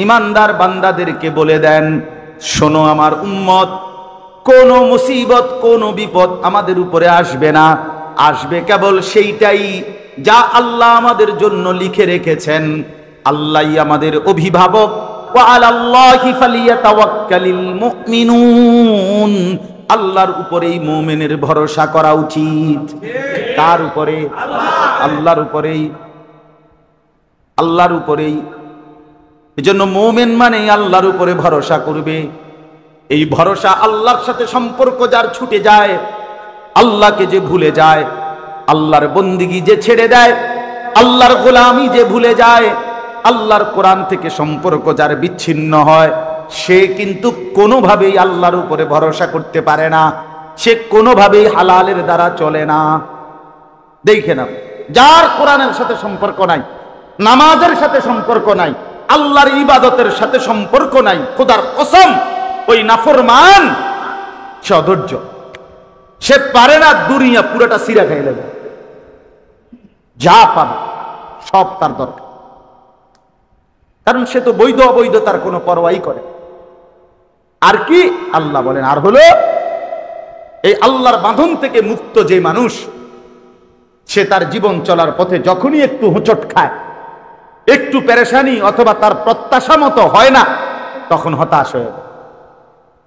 ঈমানদার বান্দাদেরকে বলে দেন, শোনো আমার উম্মত, কোন মুসিবত, কোন বিপদ আমাদের উপরে আসবে না। আসবে কেবল সেইটাই যা আল্লাহ আমাদের জন্য লিখে রেখেছেন। আল্লাহই আমাদের অভিভাবক। ওয়া আলাল্লাহি ফালিয়াতাওয়াক্কালিল মুমিনুন। আল্লাহর উপরেই মুমিনের ভরসা করা উচিত। কার উপরে? আল্লাহর উপরেই, আল্লাহর উপরেই। এজন্য মুমিন মানে আল্লাহর উপরে ভরসা করবে। এই ভরসা, আল্লাহর সাথে সম্পর্ক যার ছুটে যায়, আল্লাহকে যে ভুলে যায়, আল্লাহর বন্দিগি যে ছেড়ে দেয়, আল্লাহর গোলামি যে ভুলে যায়, আল্লাহর কোরআন থেকে সম্পর্ক যার বিচ্ছিন্ন হয়, সে কিন্তু কোনোভাবেই আল্লাহর উপরে ভরসা করতে পারে না। সে কোনোভাবেই হালালের দ্বারা চলে না। দেখে না, যার কোরআনের সাথে সম্পর্ক নাই, নামাজের সাথে সম্পর্ক নাই, আল্লাহর ইবাদতের সাথে সম্পর্ক নাই, খোদার কসম ওই নাফরমান, সে অধৈর্য, সে পারে না দুনিয়া পুরোটা সিরা খাই নেবে, যা পাবে সব তার দরকার। কারণ সে তো বৈধ অবৈধ তার কোনো পরোয়াই করে। আর কি আল্লাহ বলেন, আর হলো এই আল্লাহর বাঁধন থেকে মুক্ত যে মানুষ, সে তার জীবন চলার পথে যখনই একটু হোঁচট খায়, একটু পেরেশানি অথবা তার প্রত্যাশা মতো হয় না, তখন হতাশ হয়ে যায়।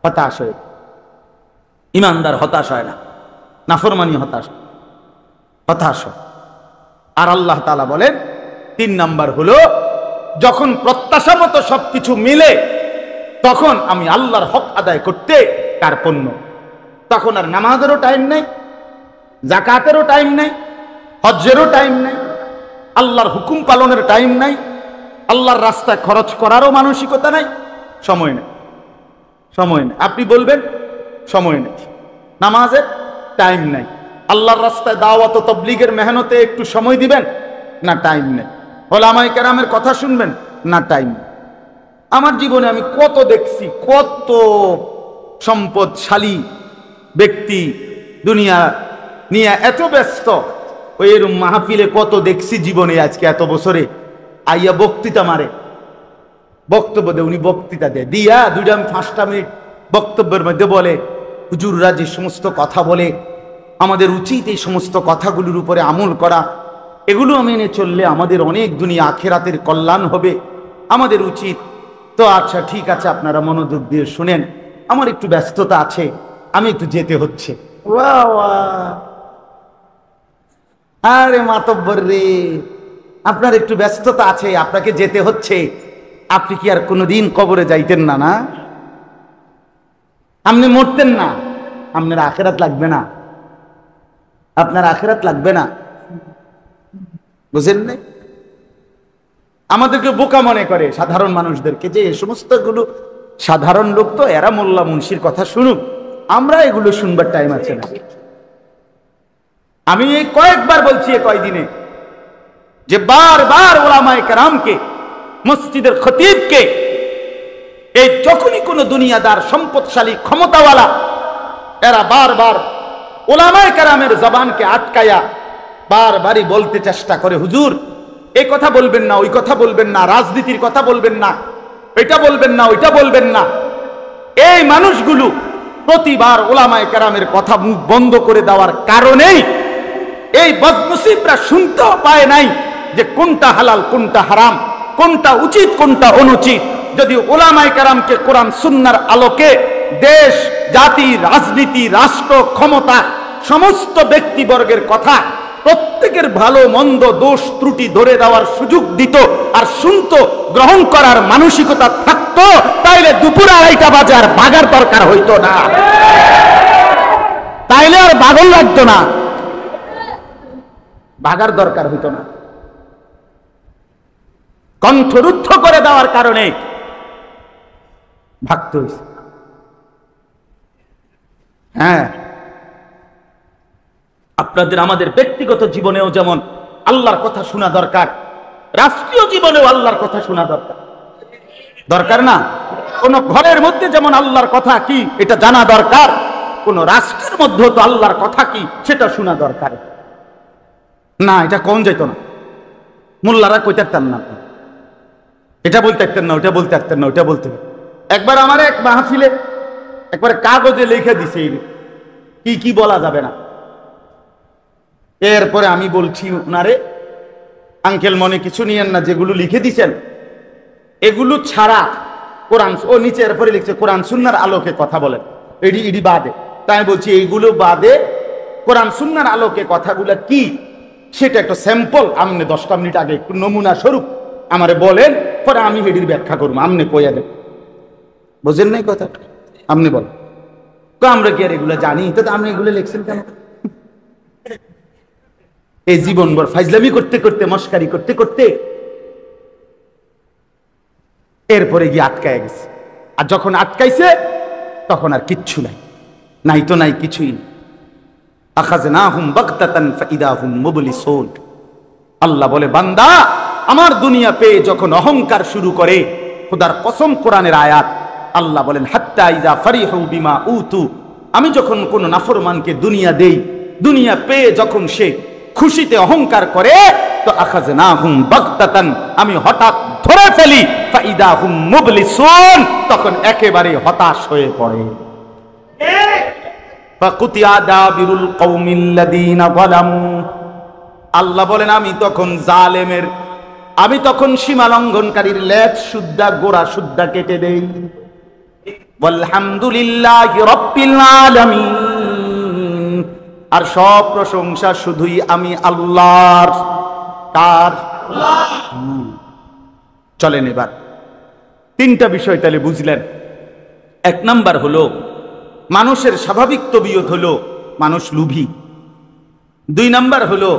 হতাশ হয়ে ইমানদার হতাশ হয় না, নাফরমানি হতাশ হয়। আর আল্লাহ তাআলা বলেন 3 নাম্বার হলো যখন প্রত্যাশা মতো সবকিছু মিলে তখন আমি আল্লাহর হক আদায় করতে কার্পণ্য। তখন আর নামাজেরও টাইম নেই, যাকাতেরও টাইম নেই, হজ্জেরও টাইম নেই, আল্লাহর হুকুম পালনের টাইম নাই, আল্লাহর রাস্তায় খরচ করারও মানসিকতা নাই, সময় নেই। আপনি বলবেন সময় নেই, নামাজের টাইম নাই, আল্লাহর রাস্তায় দাওয়াত ও তাবলীগের মেহনতে একটু সময় দিবেন না, টাইম নেই, ওলামায়ে কেরামের কথা শুনবেন না, টাইম নেই। আমার জীবনে আমি কত দেখছি, কত সম্পদশালী ব্যক্তি দুনিয়া নিয়ে এত ব্যস্ত, ওই এরম মাহফিলে কত দেখছি জীবনে, আজকে এত বছরে আইয়া বক্তৃতা মারে, বক্তব্য দেয়, উনি বক্তৃতা দেয় দিয়া 2-5 মিনিট বক্তব্যের মধ্যে বলে হুজুররা যে সমস্ত কথা বলে আমাদের উচিত এই সমস্ত কথাগুলোর উপরে আমল করা, এগুলো মেনে চললে আমাদের অনেক দুনিয়া আখিরাতের কল্যাণ হবে, আমাদের উচিত। তো আচ্ছা ঠিক আছে, আপনারা মনোযোগ দিয়ে শুনেন, আমার একটু ব্যস্ততা আছে, আমি একটু যেতে হচ্ছে। আরে মাতব্বর রে, আপনার একটু ব্যস্ততা আছে, আপনাকে যেতে হচ্ছে, আপনি কি আর কোনোদিন কবরে যাইতেন না? না, আপনি মরতেন না, আপনার আখিরাত লাগবে না, আপনার আখিরাত লাগবে না, বুঝেন না? আমাদেরকে বোকা মনে করে সাধারণ মানুষদেরকে, যে এই সমস্ত গুলো সাধারণ লোক, তো এরা মোল্লা মুন্সির কথা শুনুক, আমরা এগুলো শুনবার টাইম আছে না। আমি এই কয়েকবার বলছি এই কয়দিনে, যে বারবার ওলামায়ে কেরামকে, মসজিদের খতিবকে, এই যখনই কোনো দুনিয়াদার সম্পদশালী ক্ষমতাওয়ালা এরা বারবার ওলামায়ে কেরামের জবানকে আটকায়া বারবারই বলতে চেষ্টা করে, হুজুর এই কথা বলবেন না, ওই কথা বলবেন না, রাজনীতির কথা বলবেন না, এটা বলবেন না, ওইটা বলবেন না। এই মানুষগুলো প্রতিবার ওলামায়ে কেরামের কথা মুখ বন্ধ করে দেওয়ার কারণেই এই বদনসিবরা শুনতেও পায় নাই যে কোনটা হালাল, কোনটা হারাম, কোনটা উচিত, কোনটা অনুচিত। যদি ওলামায়ে কেরামকে কোরআন সুন্নাহর আলোকে দেশ, জাতি, রাজনীতি, রাষ্ট্র, ক্ষমতা, সমস্ত ব্যক্তিবর্গের কথা, প্রত্যেকের ভালো মন্দ, দোষ ত্রুটি ধরে দেওয়ার সুযোগ দিত আর শুনতো, গ্রহণ করার মানসিকতা থাকতো, তাইলে দুপুর 2:30 বাজে আর ভাগার দরকার হইতো না, তাইলে আর পাগল লাগতো না, ভাগার দরকার হইতো না। কণ্ঠরুদ্ধ করে দেওয়ার কারণে ভাগতে হয়েছে। হ্যাঁ, আপনাদের আমাদের ব্যক্তিগত জীবনেও যেমন আল্লাহর কথা শোনা দরকার, রাষ্ট্রীয় জীবনেও আল্লাহর কথা শোনা দরকার, দরকার না? কোন ঘরের মধ্যে যেমন আল্লাহর কথা কি এটা জানা দরকার, কোন রাষ্ট্রের মধ্যেও তো আল্লাহর কথা কি সেটা শোনা দরকার। না, এটা কোন যেত না, মোল্লারা কইতে পারতেন না, এটা বলতে পারতেন না, ওটা বলতে পারতেন না, ওটা বলতে। একবার আমার এক মাহফিলে একবার কাগজে লিখে দিছে কি কি বলা যাবে না। এরপরে আমি বলছি উনারে, আঙ্কেল মনে কিছু নিয়েন না, যেগুলো লিখে দিছেন এগুলো ছাড়া কোরআন, ও নিচে এরপরে লিখছে কোরআন সুন্নাহর আলোকে কথা বলেন, ইডি বাদে। তাই বলছি এইগুলো বাদে কোরআন সুন্নাহর আলোকে কথাগুলো কি সেটা একটা স্যাম্পল আমনে 10টা মিনিট আগে একটু নমুনা স্বরূপ আমারে বলেন, পরে আমি এটির ব্যাখ্যা করবো, আমনে কইয়া দেব। বুঝেন নাই কথা? আপনি বলেন, আমরা কি আর এগুলো জানি? তো আপনি এগুলো লিখছেন কেন? এই জীবনভর ফাইজলামি করতে করতে, মস্কারি করতে করতে এরপরে গিয়ে আটকায় গেছে। আর যখন আটকাইছে তখন আর কিচ্ছু নাই, নাই তো নাই, কিছুই নেই। আখাযনাহুম বাগতাতান ফাইদাহুম মুবলিসুন। আল্লাহ বলে, বান্দা আমার দুনিয়া পেয়ে যখন অহংকার শুরু করে, খোদার কসম, কোরআনের আয়াত, আল্লাহ বলেন হাত্তা ইযা ফারিহু বিমা উতু, আমি যখন কোন নাফরমানকে দুনিয়া দেই, দুনিয়া পেয়ে যখন সে খুশিতে অহংকার করে, তো আখাযনাহুম বাগতাতান, আমি হঠাৎ ধরে ফেলি, ফাইদাহুম মুবলিসুন, তখন একেবারে হতাশ হয়ে পড়ে। ফাকুতিয়া দাবিরুল কওমিল্লাযীনা যালামু, আল্লাহ বলেন আমি তখন জালেমের আমি তখন সীমা লঙ্ঘনকারীর লেজ সুদ্ধা গোড়া সুদ্ধা কেটে দেই। আলহামদুলিল্লাহি রাব্বিল আলামিন, আর সব প্রশংসা শুধুই আমি আল্লাহর। কার? চলেন এবার তিনটা বিষয় তাহলে বুঝলেন। এক নাম্বার হলো মানুষের স্বাভাবিক তবিয়ত হলো মানুষ লোভী। দুই নাম্বার হলো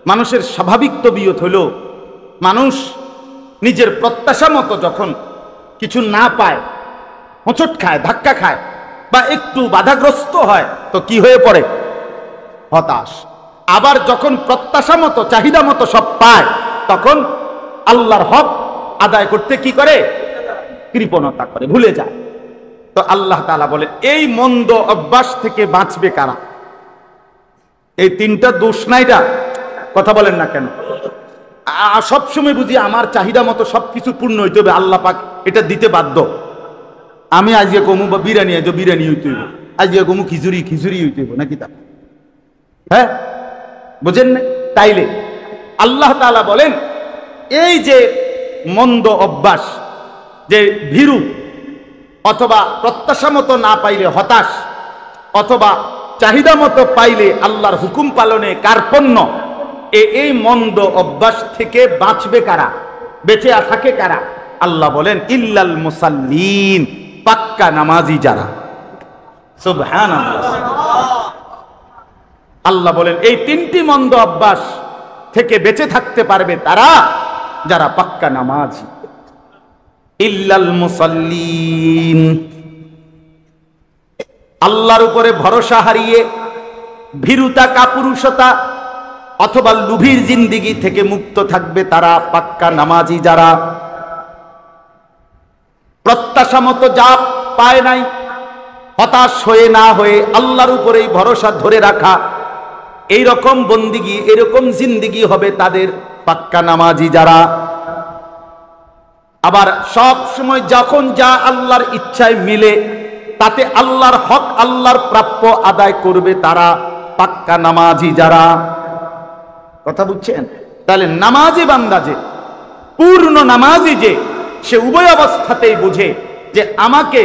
মানুষের স্বাভাবিক তবিয়ত হলো মানুষ নিজের প্রত্যাশা মতো যখন কিছু না পায়, হোঁচট খায়, ধাক্কা খায় বা একটু বাধাগ্রস্ত হয় তো কি হয়ে পড়ে? হতাশ। আবার যখন প্রত্যাশা মতো চাহিদা মতো সব পায় তখন আল্লাহর হক আদায় করতে কি করে? কৃপণতা করে, ভুলে যায়। তো আল্লাহ তাআলা বলে এই মন্দ অভ্যাস থেকে বাঁচবে কারা? এই তিনটা দোষ নাইটা কথা বলেন না কেন? সবসময় বুঝি আমার চাহিদা মতো সবকিছু পূর্ণ হইতে হবে, আল্লাহ পাক এটা দিতে বাধ্য। আমি আজকে কমু বা বিরিয়ানি আজ বিরিয়ানি হইতে হইব, আজকে কমু খিচুড়ি খিচুড়ি হইতে হইব নাকি? তা হ্যাঁ, বুঝেন না? তাইলে আল্লাহ তাআলা বলেন এই যে মন্দ অভ্যাস, যে ভীরু অথবা প্রত্যাশা মতো না পাইলে হতাশ অথবা চাহিদা মতো পাইলে আল্লাহর হুকুম পালনে কার্পণ্য, এই মন্দ অভ্যাস থেকে বাঁচবে কারা? বেঁচে থাকে কারা? আল্লাহ বলেন ইল্লাল মুসাল্লিন, পাক্কা নামাজি যারা। সুবহানাল্লাহ। আল্লাহ বলেন এই তিনটি মন্দ অভ্যাস থেকে বেঁচে থাকতে পারবে তারা যারা পাক্কা নামাজি। ইল্লাল মুসাল্লিন, আল্লাহর উপরে ভরসা হারিয়ে ভীরুতা, কাপুরুষতা অথবা লুভির জিন্দিগি থেকে মুক্ত থাকবে তারা পাক্কা নামাজি যারা। প্রত্যাশা মতো যা পায় নাই হতাশ হয়ে না হয়ে আল্লাহর উপরেই ভরসা ধরে রাখা, এই রকম বন্দিগি, এরকম জিন্দিগি হবে তাদের পাক্কা নামাজি যারা। আবার সব সময় যখন যা আল্লাহর ইচ্ছায় মিলে তাতে আল্লাহর হক, আল্লাহর প্রাপ্য আদায় করবে তারা পাক্কা নামাজি যারা। কথা বুঝছেন? তাহলে নামাজি বান্দা যে, পূর্ণ নামাজি যে, সে উভয় অবস্থাতেই বুঝে যে আমাকে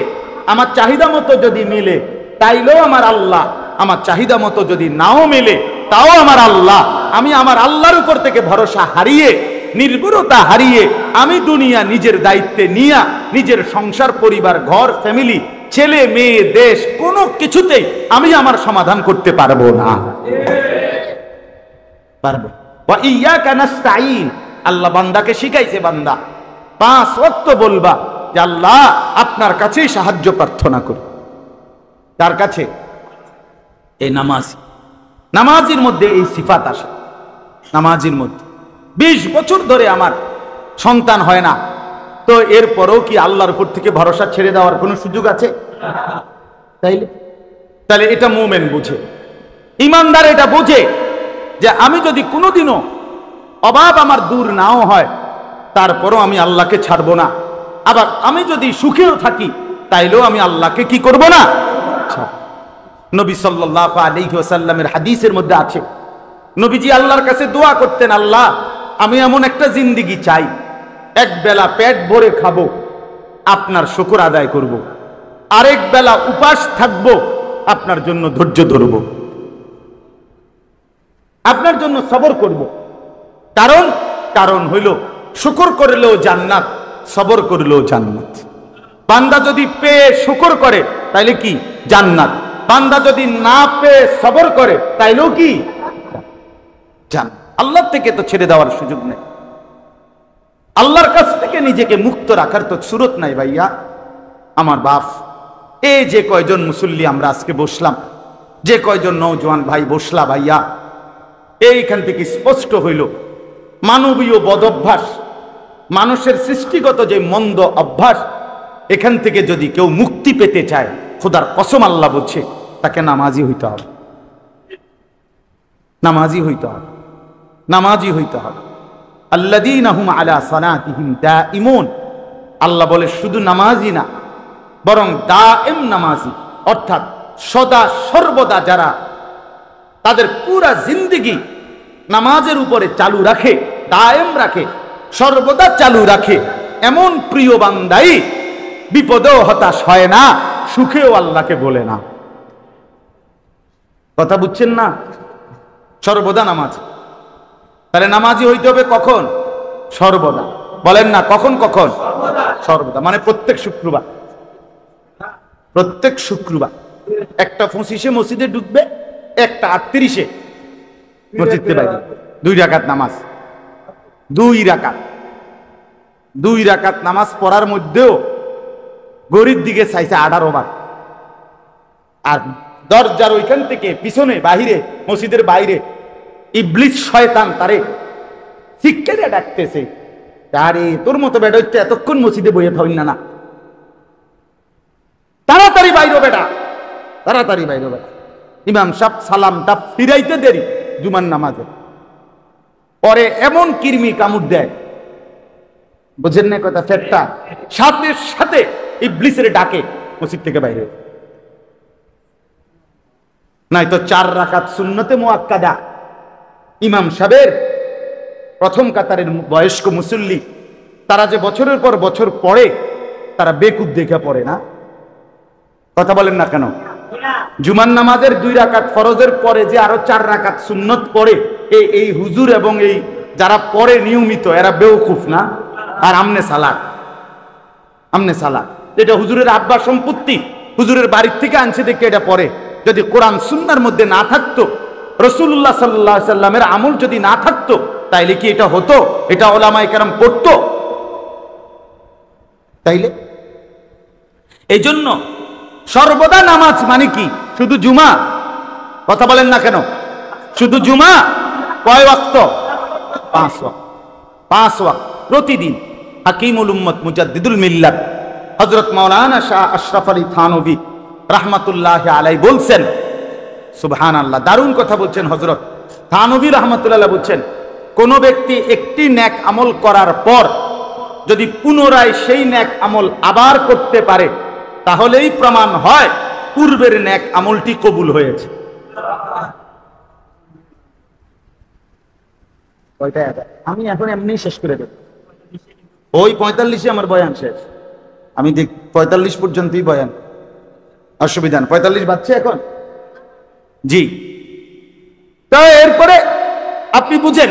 আমার চাহিদা মতো যদি মিলে তাইলেও আমার আল্লাহ, আমার চাহিদা মতো যদি নাও মিলে তাও আমার আল্লাহ। আমি আমার আল্লাহর উপর থেকে ভরসা হারিয়ে, নির্ভরতা হারিয়ে আমি দুনিয়া নিজের দায়িত্বে নিয়ে নিজের সংসার, পরিবার, ঘর, ফ্যামিলি, ছেলে মেয়ে, দেশ, কোনো কিছুতেই আমি আমার সমাধান করতে পারবো না। পারবো। ওয়া ইয়াকা নাস্তাঈন, আল্লাহ বান্দাকে শিখাইছে, বান্দা 5 ওয়াক্ত বলবা যে আল্লাহ আপনার কাছেই সাহায্য প্রার্থনা করি। তার কাছে? এই নামাজি, নামাজির মধ্যে এই সিফাত আসে। নামাজির মধ্যে 20 বছর ধরে আমার সন্তান হয় না, তো এরপরেও কি আল্লাহর উপর থেকে ভরসা ছেড়ে দেওয়ার কোনো সুযোগ আছে? তাহলে এটা মুমিন বুঝে, ইমানদার এটা বোঝে যে আমি যদি কোনোদিনও অভাব আমার দূর নাও হয় তারপরও আমি আল্লাহকে ছাড়বো না। আবার আমি যদি সুখেও থাকি তাইলেও আমি আল্লাহকে কি করব না? নবী সাল্লাল্লাহু আলাইহি ওয়াসাল্লামের হাদিসের মধ্যে আছে, নবীজি আল্লাহর কাছে দোয়া করতেন, আল্লাহ আমি এমন একটা জিন্দেগি চাই, এক বেলা পেট ভরে খাবো, আপনার শুকর আদায় করব, আরেক বেলা উপাস থাকবো, আপনার জন্য ধৈর্য ধরব, আপনার জন্য সবর করব। কারণ হইল শুকর করলেও জান্নাত, সবর করলেও জান্নাত। বান্দা যদি পেয়ে শুকর করে তাইলে কি? জান্নাত। বান্দা যদি না পেয়ে সবর করে তাইলেও কি? জান্নাত। আল্লাহ থেকে তো ছেড়ে দেওয়ার সুযোগ নেই, আল্লাহর কাছ থেকে নিজেকে মুক্ত রাখার তো সুরত নাই ভাইয়া। আমার বাপ, এই যে কয়জন মুসল্লি আমরা আজকে বসলাম, যে কয়জন নওজোয়ান ভাই বসলা ভাইয়া, এইখান থেকে স্পষ্ট হইল মানবীয় বদভ্যাস, মানুষের সৃষ্টিগত যে মন্দ অভ্যাস, এখান থেকে যদি কেউ মুক্তি পেতে চায়, খোদার কসম আল্লাহ বলছে তাকে নামাজি হইতে হবে, নামাজি হইতে হবে, নামাজি হইতে হবে। আল্লাযীনা হুম আলা সালাতিহিম দাঈমুন, আল্লাহ বলে শুধু নামাজি না, বরং দায়েম নামাজি, অর্থাৎ সদা সর্বদা যারা তাদের পুরা জিন্দেগি নামাজের উপরে চালু রাখে, দায়েম রাখে, সর্বদা চালু রাখে এমন প্রিয় বান্দাই বিপদেও হতাশ হয় না, সুখেও আল্লাহকে বলে না। কথা বুঝছেন না? সর্বদা নামাজ। তাহলে নামাজি হইতে হবে কখন? সর্বদা। বলেন না কখন কখন? সর্বদা। মানে প্রত্যেক শুক্রবার, প্রত্যেক শুক্রবার একটা 25-এ মসজিদে ঢুকবে, একটা 38-এ মসজিদে বাইরে, 2 রাকাত নামাজ। 2 রাকাত নামাজ পড়ার মধ্যেও গরিব দিকে চাইছে 18 বার। আর দরজার ওইখান থেকে পিছনে বাহিরে, মসজিদের বাইরে ইবলিস শয়তান তারে শিক্ষা ডাকতেছে, আরে তোর মতো বেটা হচ্ছে এতক্ষণ মসজিদে বইয়ে থাকল না, তাড়াতাড়ি বাইরে বেটা, তাড়াতাড়ি বাইরে বেটা। ইমাম সাহেব সালামটা ফিরাইতে দেরি জুমার নামাজে, পরে এমন কিরমি কামড় দেয়, বুঝেন না কথা, ফেটটা সাথে সাথে ইবলিসের ডাকে মসজিদ থেকে বাইরে। নাই তো 4 রাকাত সুন্নতে মুআক্কাদা ইমাম সাহেবের প্রথম কাতারের বয়স্ক মুসল্লি, তারা যে বছরের পর বছর পড়ে, তারা বেকুব দেখে পড়ে না। কথা বলেন না কেন? জুমার নামাজের 2 রাকাত ফরজের পরে যে আরো 4 রাকাত সুন্নত পড়ে, এই হুজুর এবং এই যারা পড়ে নিয়মিত, এরা বেওকুফ না? আর আমনে সালাক, আমনে সালাক, এটা হুজুরের আব্বা সম্পত্তি, হুজুরের বাড়ির থেকে আনছে দেখে এটা পড়ে। যদি কোরআন সুন্নাহর মধ্যে না থাকতো, রাসূলুল্লাহ সাল্লাল্লাহু আলাইহি সাল্লামের আমল যদি না থাকতো, তাইলে কি এটা হতো? এটা উলামায়ে কেরাম পড়তো? তাইলে এই জন্য সর্বদা নামাজ মানে কি? শুধু জুমা? কথা বলেন না কেন? শুধু জুমা? কয় ওয়াক্ত? 5 ওয়াক্ত। 5 ওয়াক্ত প্রতিদিন। হাকিমুল উম্মত মুজাদ্দিদুল মিল্লাত হযরত মাওলানা শাহ আশরাফ আলী থানভী রাহমাতুল্লাহি আলাইহি বলছেন, সুবহানাল্লাহ, দারুণ কথা বলছেন হযরত থানভী রাহমাতুল্লাহ বলছেন, কোন ব্যক্তি একটি নেক আমল করার পর যদি পুনরায় সেই নেক আমল আবার করতে পারে, তাহলেই প্রমাণ হয় পূর্বের নেক আমলটি কবুল হয়েছে। আমি এখন এমনি শেষ করে দেব, ওই 45-এ আমার বয়ান শেষ। আমি 45 পর্যন্তই বয়ান, অসুবিধা না। 45 বাজছে এখন? জি। তো এরপরে আপনি বুঝেন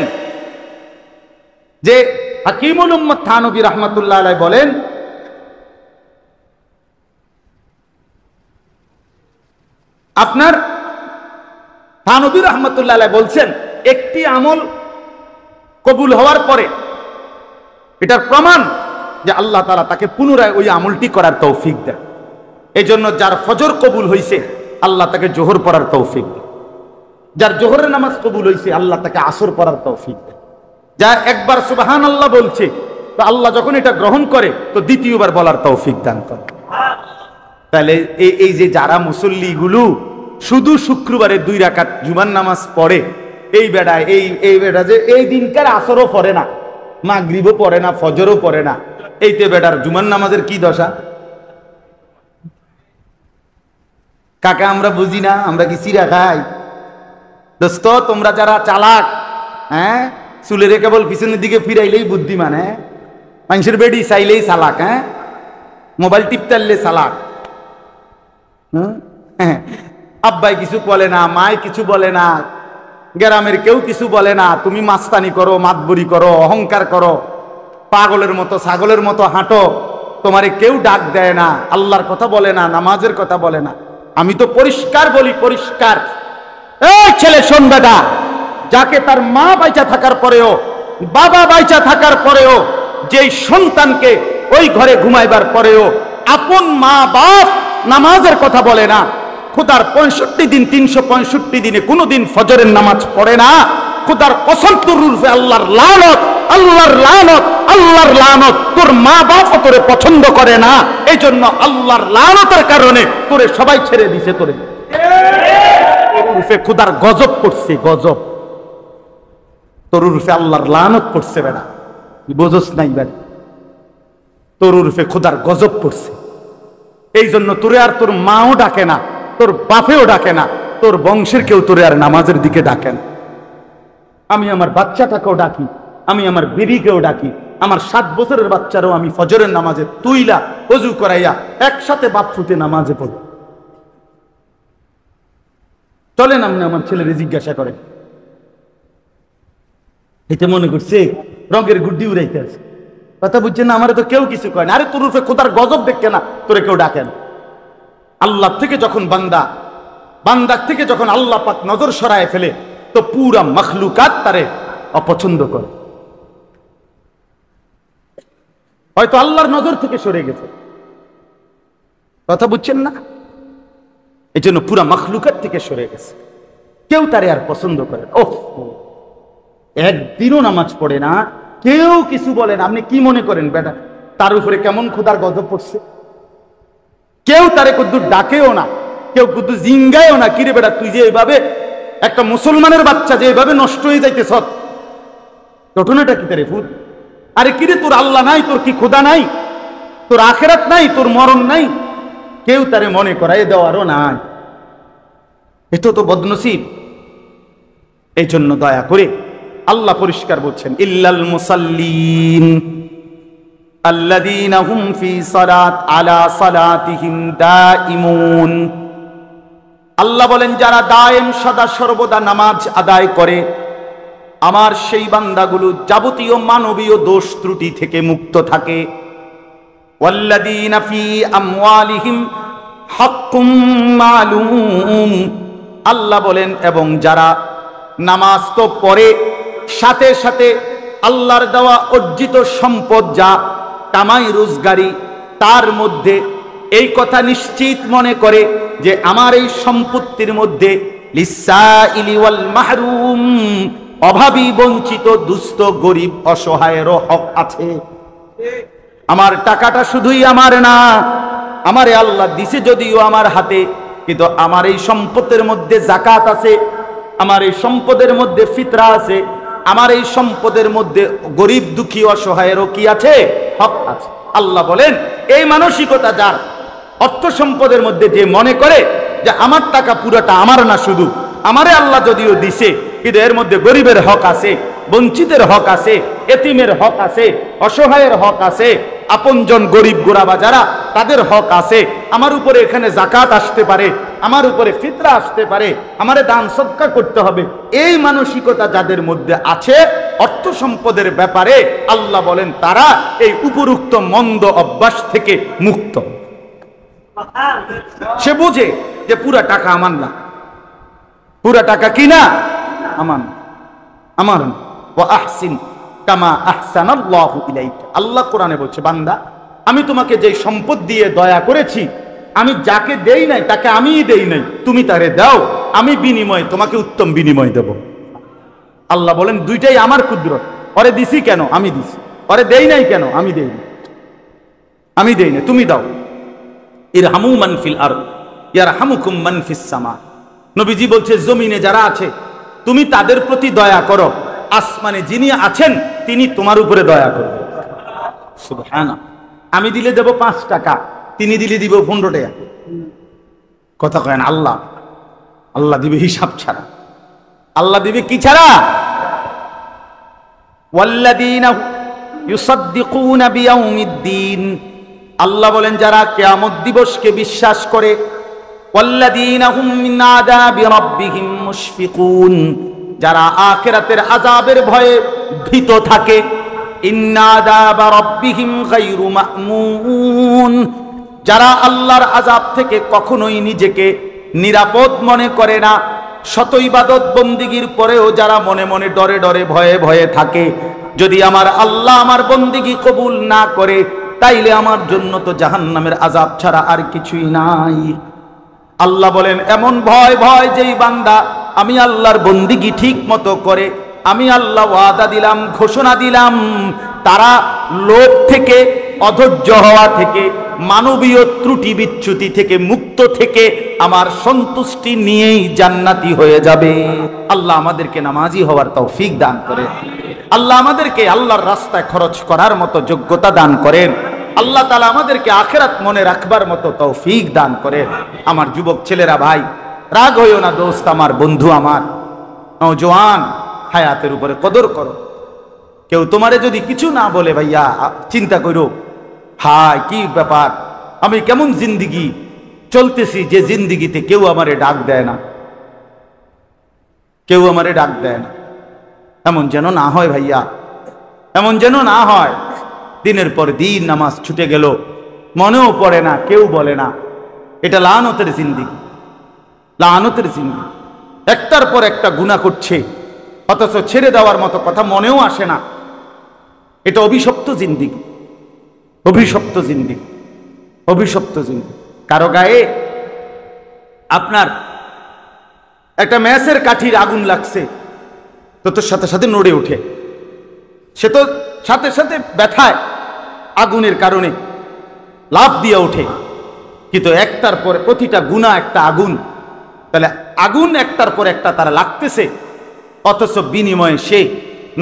যে হাকিমুল উম্মত থানভী রাহমাতুল্লাহ আলাইহি বলেন, আপনার থানভী রাহমাতুল্লাহ আলাইহি বলছেন, একটি আমল কবুল হওয়ার পরে এটার প্রমাণ যে আল্লাহ তাআলা তাকে পুনরায় ওই আমলটি করার তৌফিক দেন। এই জন্য যার ফজর কবুল হয়েছে, আল্লাহ তাকে জোহর পড়ার তৌফিক দেন। যার জোহরের নামাজ কবুল হয়েছে, আল্লাহ তাকে আসর পড়ার তৌফিক দেন। যা একবার সুবহানাল্লাহ বলছে, তো আল্লাহ যখন এটা গ্রহণ করে, তো দ্বিতীয়বার বলার তৌফিক দান করে। তাহলে এই যে যারা মুসল্লিগুলো শুধু শুক্রবারে 2 রাকাত জুমার নামাজ পড়ে, এই বেড়া এই বেড়া যে এই দিনকার আসরও পড়ে না, মাগরিবও পড়ে না, ফজরও পড়ে না, এইতে বেড়ার জুমার নামাজের কি দশা? কাকা আমরা বুঝি না, আমরা কি চিরা খাই? দোস্ত, তোমরা যারা চালাক, হ্যাঁ, চুলের কেবল পিছনের দিকে ফিরাইলেই বুদ্ধিমান, হ্যাঁ, মানুষের বেডি চাইলেই চালাক, হ্যাঁ, মোবাইল টিপতারলে চালাক, হ্যাঁ, আব্বাই কিছু বলে না, মায় কিছু বলে না, গ্রামের কেউ কিছু বলে না, তুমি মাস্তানি করো, মাতবরি করো, অহংকার করো, পাগলের মতো ছাগলের মতো হাঁটো, তোমারে কেউ ডাক দেয় না, আল্লাহর কথা বলে না, নামাজের কথা বলে না। আমি তো পরিষ্কার বলি, পরিষ্কার, এই ছেলে শোন বেটা, যাকে তার মা বাইচা থাকার পরেও, বাবা বাইচা থাকার পরেও, যেই সন্তানকে ওই ঘরে ঘুমাইবার পরেও আপন মা বাপ নামাজের কথা বলে না, খোদার 65 দিন 365 দিনে কোনোদিন ফজরের নামাজ পড়ে না, খোদার কসম তোর রূপে আল্লাহর লানত, আল্লাহর লানত, আল্লাহর লানত, তোর মা বাপ তোরে পছন্দ করে না, এই জন্য আল্লাহর লানতের কারণে তোরে সবাই ছেড়ে দিছে, তোরে রূপে খোদার গজব পড়ছে, গজব, তোর রূপে আল্লাহর লানত পড়ছে, বেড়া বোঝস নাই বেড়া, তোর রূপে খোদার গজব পড়ছে। এই জন্য তোরে আর তোর মাও ডাকে না, তোর বাপেও ডাকে না, তোর বংশের কেউ তোরে আর নামাজের দিকে ডাকে না। আমি আমার বাচ্চাটাকেও ডাকি, আমি আমার বিবিকেও ডাকি, আমার 7 বছরের বাচ্চারও আমি ফজরের নামাজে তুইলা ওযু করাইয়া একসাথে বাপ ফুটে নামাজে পড়ব। চলেন আপনি আমার ছেলেরে জিজ্ঞাসা করেন, এটা মনে করছে রঙের গুড্ডি উড়াইতে আছে। কথা বুঝছেন না? আমার তো কেউ কিছু কয় না। আরে তোর উপরে খোদার গজব দেখে না তোরে কেউ ডাকেন। আল্লাহ থেকে যখন বান্দার থেকে যখন আল্লাহ পাক নজর সরায় ফেলে তো পুরা মখলুকাত তারে অপছন্দ করে। হয়তো আল্লাহর নজর থেকে সরে গেছে। কথা বুঝছেন না? এই জন্য পুরা মখলুকাত থেকে সরে গেছে, কেউ তারে আর পছন্দ করে। ওহ, একদিনও নামাজ পড়ে না, কেউ কিছু বলেন। আপনি কি মনে করেন বেটা তার উপরে কেমন খোদার গজব পড়ছে? কেউ তারে কুদ্দুর ডাকেও না, কেউ কুদ্দুর জিঙ্গায়ও না। কিরে বেটা তুই যে এইভাবে একটা মুসলমানের বাচ্চা যে এইভাবে নষ্ট হয়ে যাইতেছ, ঘটনাটা কি তারে ফুট? আরে কিরে তোর আল্লাহ নাই, তোর কি খোদা নাই, তোর আখেরাত নাই, তোর মরণ নাই, কেউ তারে মনে করাই দেওয়ারও নাই। এটা তো বদনসিব। এই জন্য দয়া করে আল্লাহ পরিষ্কার বলছেন, ইল্লাল মুসাল্লিন আল্লাযীনা হুম ফি সালাত আলা সালাতিহিম দাইমুন। আল্লাহ বলেন যারা দায়েম সদা সর্বদা নামাজ আদায় করে, আমার সেই বান্দাগুলো যাবতীয় মানবীয় দোষ ত্রুটি থেকে মুক্ত থাকে। ওয়াল্লাযীনা ফি আমওয়ালিহিম হাক্কুম মালুম। আল্লাহ বলেন এবং যারা নামাজ তো পড়ে, সাথে সাথে আল্লাহর দেওয়া অর্জিত সম্পদ যা কামাই রোজগারি, তার মধ্যে এই কথা নিশ্চিত মনে করে যে আমার এই সম্পত্তির মধ্যে লিসাইলি ওয়াল মাহরুম, অভাবী বঞ্চিত দুস্থ গরিব অসহায়েরও হক আছে। আমার টাকাটা শুধুই আমার না, আমারে আল্লাহ দিছে যদিও আমার হাতে, কিন্তু আমার এই সম্পদের মধ্যে যাকাত আছে, আমার এই সম্পদের মধ্যে ফিতরা আছে, আমার এই সম্পদের মধ্যে গরিব দুঃখী অসহায়েরও কি আছে? হক আছে। আল্লাহ বলেন এই মানসিকতা যার, অর্থ সম্পদের মধ্যে যে মনে করে যে আমার টাকা পুরোটা আমার না, শুধু আমারে আল্লাহ যদিও দিছে কিন্তু এর মধ্যে গরিবের হক আছে, বঞ্চিতের হক আছে, এতিমের হক আছে, অসহায়ের হক আছে, আপনজন গরিব গোরাবা যারা তাদের হক আছে, আমার উপরে এখানে যাকাত আসতে পারে, আমার উপরে ফিতরা আসতে পারে, আমারে দান সদকা করতে হবে। এই মানসিকতা যাদের মধ্যে আছে অর্থ সম্পদের ব্যাপারে, আল্লাহ বলেন তারা এই উপরুক্ত মন্দ অভ্যাস থেকে মুক্ত। সে বুঝে যে পুরা টাকা আমার না, পুরা টাকা কি না আমার, আমার না। ওয়া আহসিন কামা আহসানাল্লাহু ইলাইকা। আল্লাহ কোরআনে বলছে, বান্দা আমি তোমাকে যে সম্পদ দিয়ে দয়া করেছি, আমি যাকে দেই নাই তাকে আমিই দেই নাই, তুমি তারে দাও, আমি বিনিময়ে তোমাকে উত্তম বিনিময় দেব। আল্লাহ বলেন দুইটাই আমার কুদরত। ওরে দিছি কেন? আমি দিছি। ওরে দেই নাই কেন? আমি দেই নাই, আমি দেই নাই, তুমি দাও। ইরহামু মান ফিল আরদ ইয়ারহামুকুম মান ফিস সামা। নবীজি বলছে জমিনে যারা আছে তুমি তাদের প্রতি দয়া করো, আসমানে যিনি আছেন তিনি তোমার উপরে দয়া করবেন। সুবহানাল্লাহ। আমি দিলে দেব 5 টাকা, তিনি দিলে দিব 15 টাকা। কথা কয়েন আল্লাহ, আল্লাহ দিবে হিসাব ছাড়া। আল্লাহ দিবে কি ছাড়া? ওয়াল্লাযীনা ইউসাদ্দিকুনা বিয়াউমিদ্দিন। আল্লাহ বলেন যারা কিয়ামত দিবসকে বিশ্বাস করে, ওয়াল্লাযীনা হুম মিন আযাবি রাব্বিহিম মুশফিকুন, যারা আখিরাতের আযাবের ভয়ে ভীত থাকে। ইন্না আযাবা রাব্বিহিম গায়রু মা'মুন, যারা আল্লাহর আযাব থেকে কখনোই নিজেকে নিরাপদ মনে করে না। শত ইবাদত বন্দিগির পরেও যারা মনে মনে ডরে ডরে ভয়ে ভয়ে থাকে, যদি আমার আল্লাহ আমার বন্দিগি কবুল না করে তাইলে আমার জন্য তো জাহান্নামের আযাব ছাড়া আর কিছুই নাই। আল্লাহ বলেন এমন ভয় ভয় যেই বান্দা আমি আল্লাহর বন্দিগি ঠিক মতো করে, আমি আল্লাহ ওয়াদা দিলাম, ঘোষণা দিলাম, তারা লোভ থেকে, অধৈর্য হওয়া থেকে, মানবীয় ত্রুটি বিচ্যুতি থেকে মুক্ত থেকে আমার সন্তুষ্টি নিয়েই জান্নাতি হয়ে যাবে। আল্লাহ আমাদেরকে নামাজি হওয়ার তৌফিক দান করেন। আল্লাহ আমাদেরকে আল্লাহর রাস্তায় খরচ করার মতো যোগ্যতা দান করেন। আল্লাহ তাআলা আমাদেরকে আখিরাত মনে রাখবার মতো তৌফিক দান করেন। আমার যুবক ছেলেরা, ভাই রাগ হইও না দোস্ত, আমার বন্ধু, আমার নওজোয়ান, হায়াতের উপরে কদর করো। কেউ তোমারে যদি কিছু না বলে ভাইয়া চিন্তা করো, হায় কি ব্যাপার, আমি কেমন জিন্দিগি চলতেছি যে জিন্দিগিতে কেউ আমারে ডাক দেয় না, কেউ আমারে ডাক দেয় না। এমন যেন না হয় ভাইয়া, এমন যেন না হয়। দিনের পর দিন নামাজ ছুটে গেল, মনেও পড়ে না, কেউ বলে না। এটা লানতের জিন্দিগি, লানতের জিন্দিগি। একটার পর একটা গুনাহ করছে, অথচ ছেড়ে দেওয়ার মতো কথা মনেও আসে না। এটা অভিশপ্ত জিন্দিগি, অভিশপ্ত জিন্দিগি, অভিশপ্ত জিন্দিগি। কারো গায়ে আপনার একটা ম্যাচের কাঠির আগুন লাগছে, তো তোর সাথে সাথে নড়ে ওঠে, সে তো সাথে সাথে ব্যথায় আগুনের কারণে লাফ দিয়ে ওঠে। কিন্তু একটার পর প্রতিটা গুনাহ একটা আগুন, তাহলে আগুন একটার পর একটা তারা লাগতেছে, অথচ বিনিময়ে সে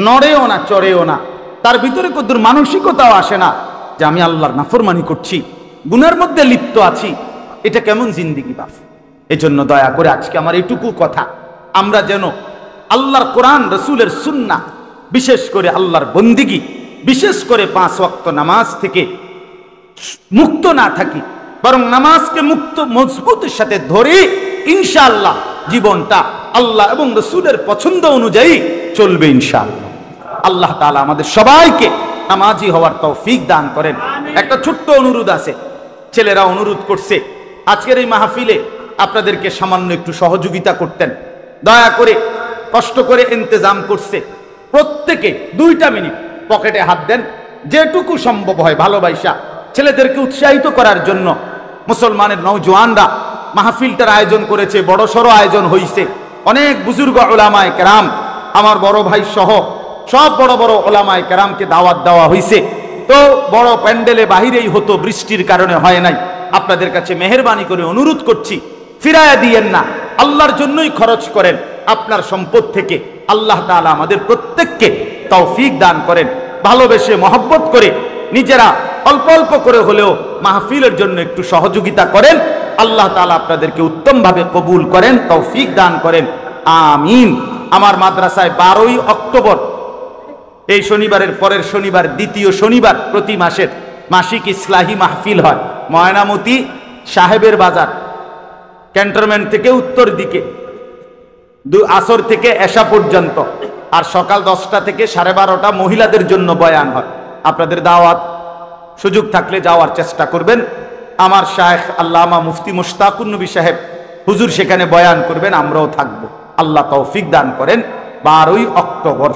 নড়েও না, চড়েও না। তার ভিতরে কদ্দুর মানসিকতাও আসে না যে আমি আল্লাহর নাফরমানি করছি, গুনার মধ্যে লিপ্ত আছি। এটা কেমন জিন্দিগি বাপ? এজন্য দয়া করে আজকে আমার এইটুকু কথা, আমরা যেন আল্লাহর কোরআন, রসুলের সুন্নাহ, বিশেষ করে আল্লাহর বন্দিগি, বিশেষ করে 5 ওয়াক্ত নামাজ থেকে মুক্ত না থাকি, বরং নামাজকে মুক্ত মজবুতের সাথে ধরে ইনশাআল্লাহ জীবনটা আল্লাহ এবং রসুলের পছন্দ অনুযায়ী চলবে ইনশাআল্লাহ। আল্লাহ তাআলা আমাদের সবাইকে নামাজি হওয়ার তৌফিক দান করেন। একটা ছোট্ট অনুরোধ আছে, ছেলেরা অনুরোধ করছে আজকের এই মাহফিলে আপনাদেরকে সামান্য একটু সহযোগিতা করতেন। দয়া করে কষ্ট করে ইন্তজাম করছে, প্রত্যেকে 2টা মিনিট পকেটে হাত দেন, যেটুকু সম্ভব হয় ভালোবাসা ছেলেদেরকে উৎসাহিত করার জন্য। মুসলমানের নওজওয়ানরা মাহফিলটার আয়োজন করেছে, বড় সড়ো আয়োজন হয়েছে, অনেক বুজুর্গ ওলামায়ে কেরাম, আমার বড় ভাই সহ সব বড় বড় ওলামায়ে কেরামকে দাওয়াত দেওয়া হয়েছে। তো বড় প্যান্ডেলে বাহিরেই হতো, বৃষ্টির কারণে হয় নাই। আপনাদের কাছে মেহেরবানি করে অনুরোধ করছি, ফিরায়া দিয়েন না, আল্লাহর জন্যই খরচ করেন আপনার সম্পদ থেকে। আল্লাহ তাআলা আমাদের প্রত্যেককে তৌফিক দান করেন। ভালোবেসে মহব্বত করে নিজেরা অল্প অল্প করে হলেও মাহফিলের জন্য একটু সহযোগিতা করেন। আল্লাহ তাআলা আপনাদেরকে উত্তমভাবে কবুল করেন, তৌফিক দান করেন, আমিন। আমার মাদ্রাসায় 12ই অক্টোবর, এই শনিবারের পরের শনিবার, দ্বিতীয় শনিবার প্রতি মাসের মাসিক ইসলাহি মাহফিল হয় ময়নামতি সাহেবের বাজার ক্যান্টনমেন্ট থেকে উত্তর দিকে, আসর থেকে এশা পর্যন্ত। আর সকাল 10টা থেকে 12:30 মহিলাদের জন্য বয়ান হয়। আপনাদের দাওয়াত, সুযোগ থাকলে যাওয়ার চেষ্টা করবেন। আমার শায়েখ আল্লামা মুফতি মুশতাকুন নবী সাহেব হুজুর সেখানে বয়ান করবেন, আমরাও থাকবো। আল্লাহ তৌফিক দান করেন। 12ই অক্টোবর